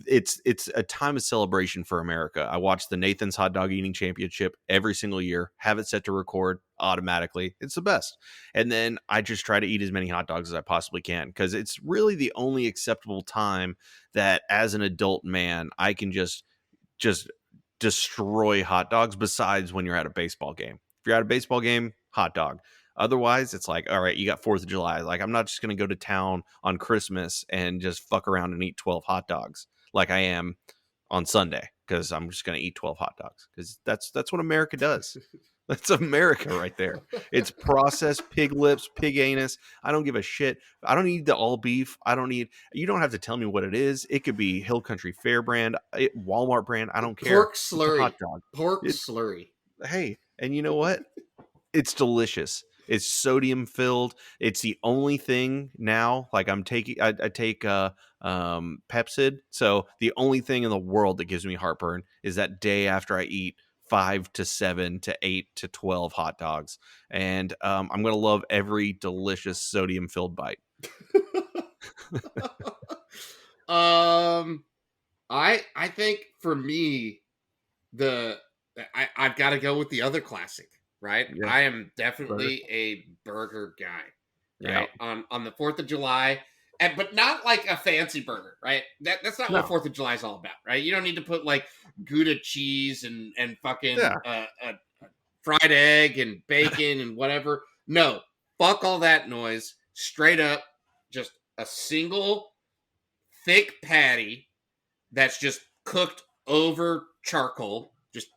it's a time of celebration for America. I watch the Nathan's Hot Dog Eating Championship every single year. Have it set to record automatically. It's the best. And then I just try to eat as many hot dogs as I possibly can because it's really the only acceptable time that as an adult man I can just destroy hot dogs besides when you're at a baseball game. If you're at a baseball game, hot dog. Otherwise, it's like, all right, you got 4th of July. Like, I'm not just going to go to town on Christmas and just fuck around and eat 12 hot dogs like I am on Sunday because I'm just going to eat 12 hot dogs because that's what America does. That's America right there. It's processed pig lips, pig anus. I don't give a shit. I don't need the all beef. You don't have to tell me what it is. It could be Hill Country Fair brand, Walmart brand. I don't care. Pork slurry. Hot dog. Pork slurry. Hey, and you know what? It's delicious. It's sodium filled. It's the only thing now. Like I take Pepsid. So the only thing in the world that gives me heartburn is that day after I eat 5 to 7 to 8 to 12 hot dogs, and I'm gonna love every delicious sodium filled bite. I think for me, I've got to go with the other classic, right? Yeah. I am definitely a burger guy, right? Yeah. On the 4th of July, but not like a fancy burger, right? That's not what 4th of July is all about, right? You don't need to put like Gouda cheese and fucking a fried egg and bacon and whatever. No, fuck all that noise. Straight up, just a single thick patty that's just cooked over charcoal, just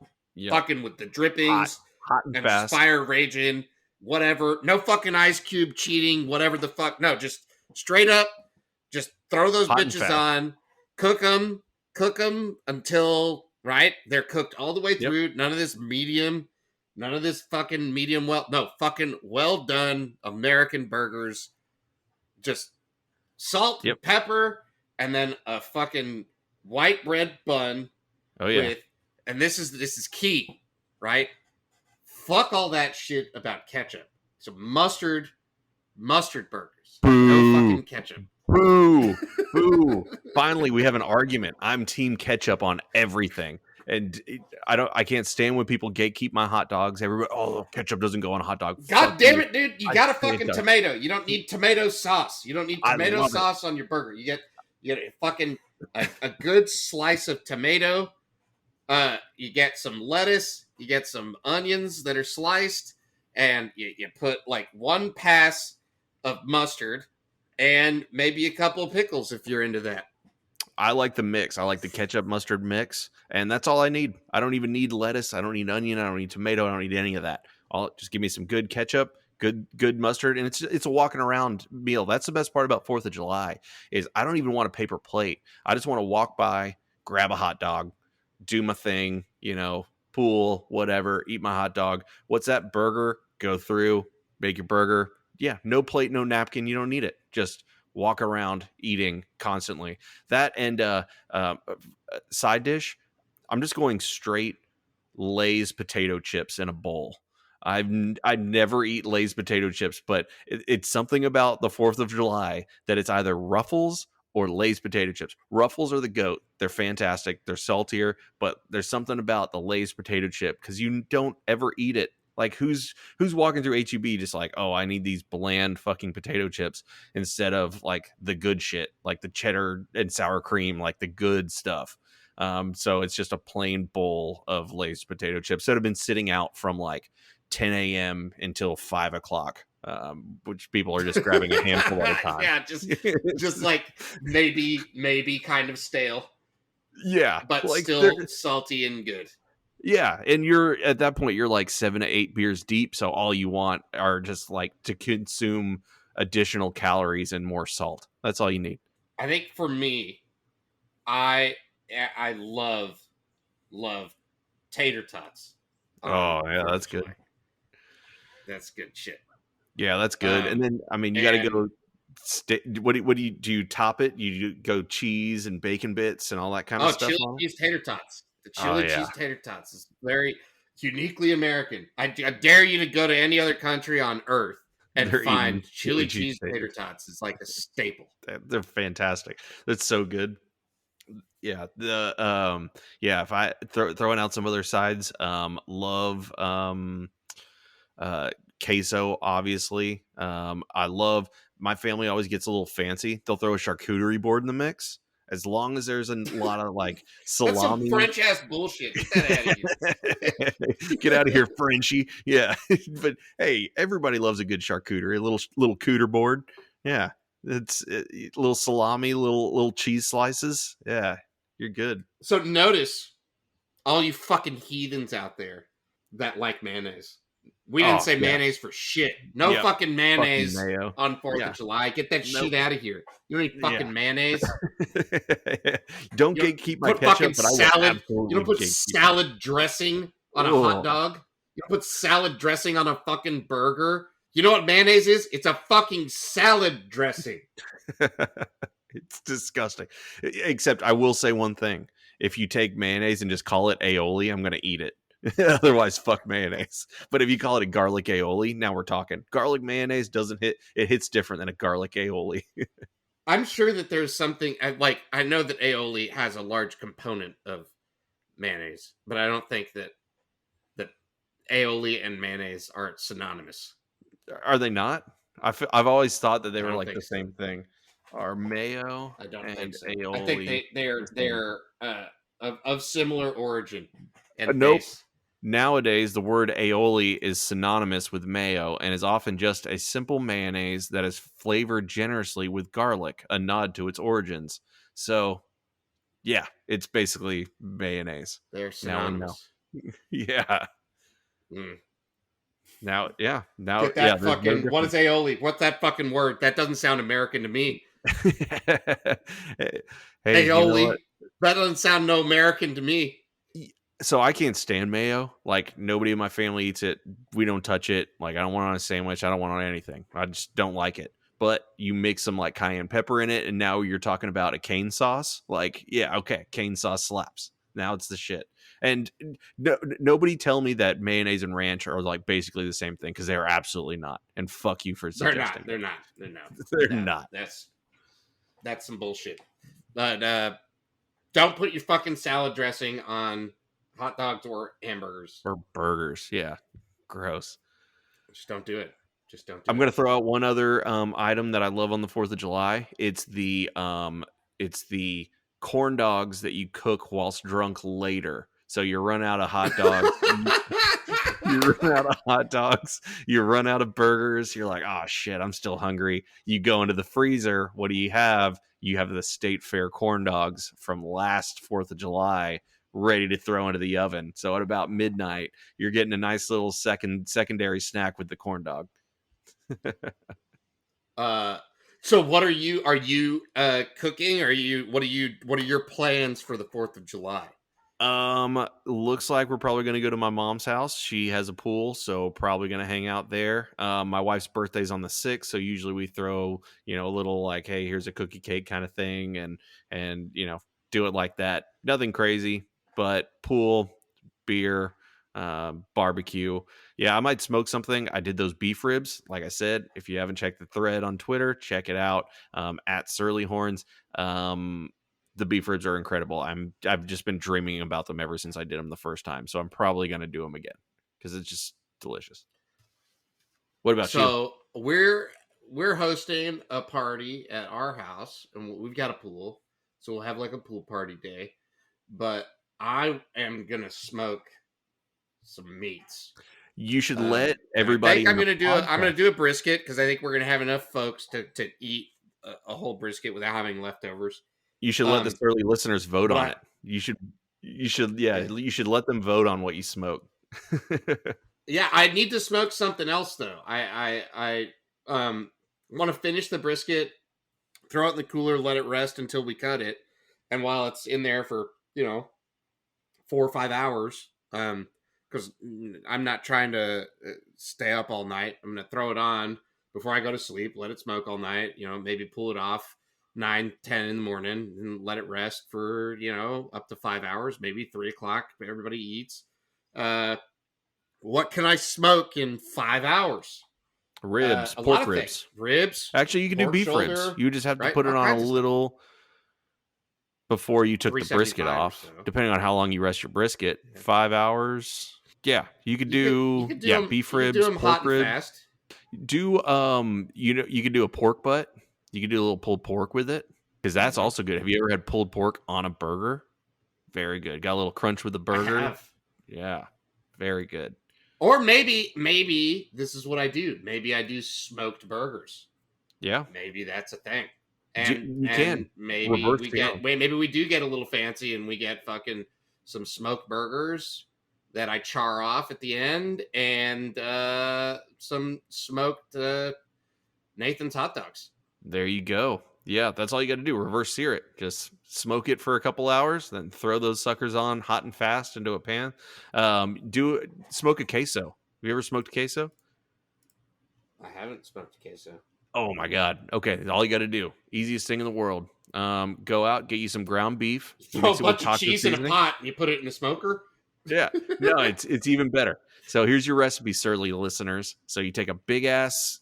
fucking with the drippings, hot and fast, fire raging, whatever. No fucking ice cube cheating, whatever the fuck. No, just straight up, just throw those hot bitches on, cook them until they're cooked all the way through. Yep. None of this medium, none of this fucking medium well. No, fucking well done American burgers. Just salt, pepper, and then a fucking white bread bun. Oh yeah. And this is key, right? Fuck all that shit about ketchup. So mustard burgers. Boo. No fucking ketchup. Boo. Boo. Finally, we have an argument. I'm team ketchup on everything. And I can't stand when people gatekeep my hot dogs. Everybody, ketchup doesn't go on a hot dog. God damn it, dude! You got a fucking tomato. You don't need tomato sauce. You don't need tomato sauce on your burger. You get a fucking a good slice of tomato. You get some lettuce. You get some onions that are sliced, and you put like one pass of mustard, and maybe a couple of pickles if you're into that. I like the mix. I like the ketchup mustard mix, and that's all I need. I don't even need lettuce. I don't need onion. I don't need tomato. I don't need any of that. Just give me some good ketchup, good mustard, and it's a walking around meal. That's the best part about 4th of July is I don't even want a paper plate. I just want to walk by, grab a hot dog, do my thing, pool, whatever, eat my hot dog. What's that burger? Go through, make your burger. Yeah, no plate, no napkin. You don't need it. Just walk around eating constantly. That and side dish, I'm just going straight Lay's potato chips in a bowl. I never eat Lay's potato chips, but it's something about the 4th of July that it's either Ruffles or Lay's potato chips. Ruffles are the goat. They're fantastic. They're saltier, but there's something about the Lay's potato chip because you don't ever eat it. Like who's walking through HEB just like, oh, I need these bland fucking potato chips instead of like the good shit, like the cheddar and sour cream, like the good stuff. So it's just a plain bowl of Lay's potato chips that have been sitting out from like 10 a.m. until 5 o'clock, which people are just grabbing a handful at a time. Yeah, just like maybe kind of stale. Yeah, but like still salty and good. Yeah, and you're at that point you're like 7 to 8 beers deep, so all you want are just like to consume additional calories and more salt. That's all you need. I think for me, I love tater tots. Oh yeah, that's good. That's good shit. Yeah, that's good. And then I mean, you got to go. What do you do? You top it? You go cheese and bacon bits and all that kind of stuff. Chili cheese tater tots. The chili cheese tater tots is very uniquely American. I dare you to go to any other country on earth and find chili cheese tater tots. It's like a staple. They're fantastic. That's so good. Yeah, if I throwing out some other sides, love queso, obviously. I love, my family always gets a little fancy. They'll throw a charcuterie board in the mix. As long as there's a lot of like salami. That's some French ass bullshit. Get that out of here. Get out of here, Frenchie. Yeah. But hey, everybody loves a good charcuterie, a little cooter board. Yeah. It's a little salami, little cheese slices. Yeah. You're good. So notice all you fucking heathens out there that like mayonnaise. We didn't say mayonnaise for shit. No fucking mayonnaise fucking on 4th of July. Get that shit out of here. You don't eat fucking mayonnaise. Don't keep my ketchup, but salad. You don't put salad dressing on a hot dog. You don't put salad dressing on a fucking burger. You know what mayonnaise is? It's a fucking salad dressing. It's disgusting. Except I will say one thing. If you take mayonnaise and just call it aioli, I'm going to eat it. Otherwise, fuck mayonnaise. But if you call it a garlic aioli, now we're talking. Garlic mayonnaise doesn't hit. It hits different than a garlic aioli. I'm sure that there's something like, I know that aioli has a large component of mayonnaise, but I don't think that aioli and mayonnaise are synonymous. Are they not? I've always thought that they were like the same thing. Are mayo I don't and think so. aioli? I think they're of similar origin and nope. base. Nowadays, the word aioli is synonymous with mayo and is often just a simple mayonnaise that is flavored generously with garlic, a nod to its origins. So, yeah, it's basically mayonnaise. They're synonymous. Yeah. Mm. Now, get that fucking. What is aioli? What's that fucking word? That doesn't sound American to me. Hey, aioli. You know, that doesn't sound no American to me. So I can't stand mayo. Like, nobody in my family eats it. We don't touch it. Like, I don't want it on a sandwich. I don't want it on anything. I just don't like it. But you mix some like cayenne pepper in it, and now you're talking about a cane sauce. Like, yeah, okay, cane sauce slaps. Now it's the shit. And nobody tell me that mayonnaise and ranch are like basically the same thing, because they are absolutely not. And fuck you for suggesting. They're not. They're not. That's some bullshit. But don't put your fucking salad dressing on hot dogs or hamburgers. Or burgers. Yeah. Gross. Just don't do it. I'm going to throw out one other item that I love on the 4th of July. It's the corn dogs that you cook whilst drunk later. So you run out of hot dogs. You run out of hot dogs. You run out of burgers. You're like, oh, shit, I'm still hungry. You go into the freezer. What do you have? You have the State Fair corn dogs from last 4th of July ready to throw into the oven. So at about midnight, you're getting a nice little secondary snack with the corn dog. So what are you cooking? What are your plans for the 4th of July? Looks like we're probably going to go to my mom's house. She has a pool, so probably going to hang out there. My wife's birthday's on the 6th, so usually we throw, a little like, hey, here's a cookie cake kind of thing, and do it like that. Nothing crazy, but pool, beer, barbecue. Yeah, I might smoke something. I did those beef ribs. Like I said, if you haven't checked the thread on Twitter, check it out. At Surly Horns. The beef ribs are incredible. I've just been dreaming about them ever since I did them the first time. So I'm probably going to do them again because it's just delicious. What about you? So we're hosting a party at our house, and we've got a pool, so we'll have like a pool party day. But I am gonna smoke some meats. You should let everybody. I'm gonna do a brisket because I think we're gonna have enough folks to eat a whole brisket without having leftovers. You should let the Surly listeners vote on it. You should let them vote on what you smoke. Yeah, I need to smoke something else though. I want to finish the brisket, throw it in the cooler, let it rest until we cut it, and while it's in there for 4 or 5 hours, because I'm not trying to stay up all night. I'm gonna throw it on before I go to sleep, let it smoke all night. Maybe pull it off 9, 10 in the morning and let it rest for up to 5 hours, maybe 3 o'clock. Everybody eats. What can I smoke in 5 hours? Ribs, pork ribs. Ribs. Actually, you can do beef ribs. You just have to put it on a little before you took the brisket off, depending on how long you rest your brisket. 5 hours. Yeah, you could do beef ribs, pork ribs. Do you could do a pork butt. You could do a little pulled pork with it because that's also good. Have you ever had pulled pork on a burger? Very good. Got a little crunch with the burger. I have. Yeah, very good. Or maybe this is what I do. Maybe I do smoked burgers. Yeah, maybe that's a thing. And maybe we do get a little fancy and we get fucking some smoked burgers that I char off at the end and some smoked Nathan's hot dogs. There you go. Yeah, that's all you got to do. Reverse sear it. Just smoke it for a couple hours, then throw those suckers on hot and fast into a pan. Smoke a queso. Have you ever smoked queso? I haven't smoked a queso. Oh my God. Okay, all you got to do. Easiest thing in the world. Go out, get you some ground beef. Throw a bunch of cheese in a pot and you put it in the smoker? Yeah. No, it's even better. So here's your recipe, Surly listeners. So you take a big ass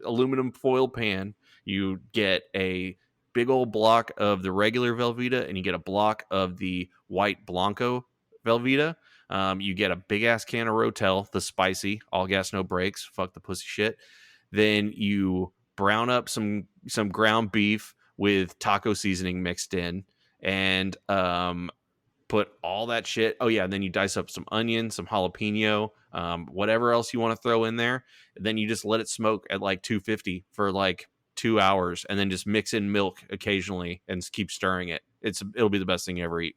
aluminum foil pan. You get a big old block of the regular Velveeta and you get a block of the white Blanco Velveeta. You get a big ass can of Rotel, the spicy, all gas, no brakes. Fuck the pussy shit. Then you brown up some ground beef with taco seasoning mixed in and put all that shit. Oh yeah, and then you dice up some onion, some jalapeno, whatever else you want to throw in there. Then you just let it smoke at like 250 for like 2 hours, and then just mix in milk occasionally and keep stirring it. It'll be the best thing you ever eat.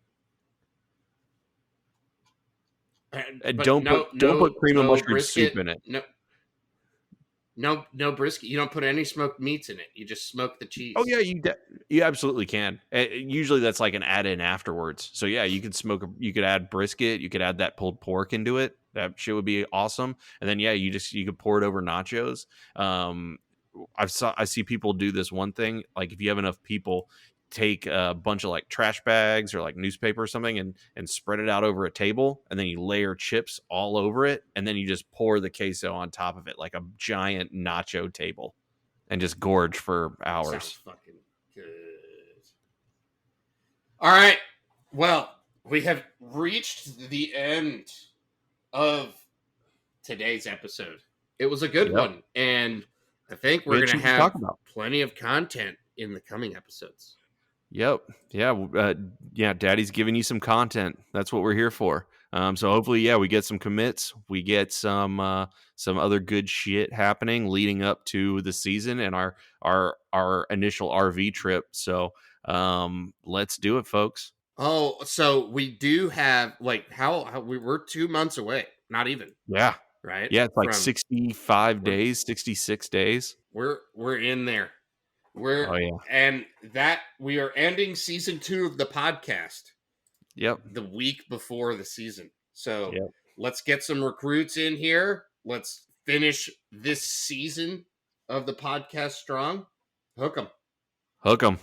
And don't put cream of mushroom soup in it. No brisket. You don't put any smoked meats in it. You just smoke the cheese. Oh yeah, you absolutely can. Usually that's like an add-in afterwards. So yeah, you could add brisket. You could add that pulled pork into it. That shit would be awesome. And then yeah, you could pour it over nachos. I see people do this one thing. Like if you have enough people, take a bunch of like trash bags or like newspaper or something and spread it out over a table, and then you layer chips all over it, and then you just pour the queso on top of it like a giant nacho table and just gorge for hours. Sounds fucking good. All right. Well, we have reached the end of today's episode. It was a good one, and I think we're going to have plenty of content in the coming episodes. Yep. Yeah. Daddy's giving you some content. That's what we're here for. So hopefully, we get some commits. We get some other good shit happening leading up to the season and our initial RV trip. So let's do it, folks. Oh, so we do have like how we were 2 months away. Not even. Yeah. Right. Yeah. It's like 65 days, 66 days. We're in there. And that we are ending season 2 of the podcast Yep. the week before the season. So Yep. let's get some recruits in here. Let's finish this season of the podcast strong. Hook 'em. Hook 'em.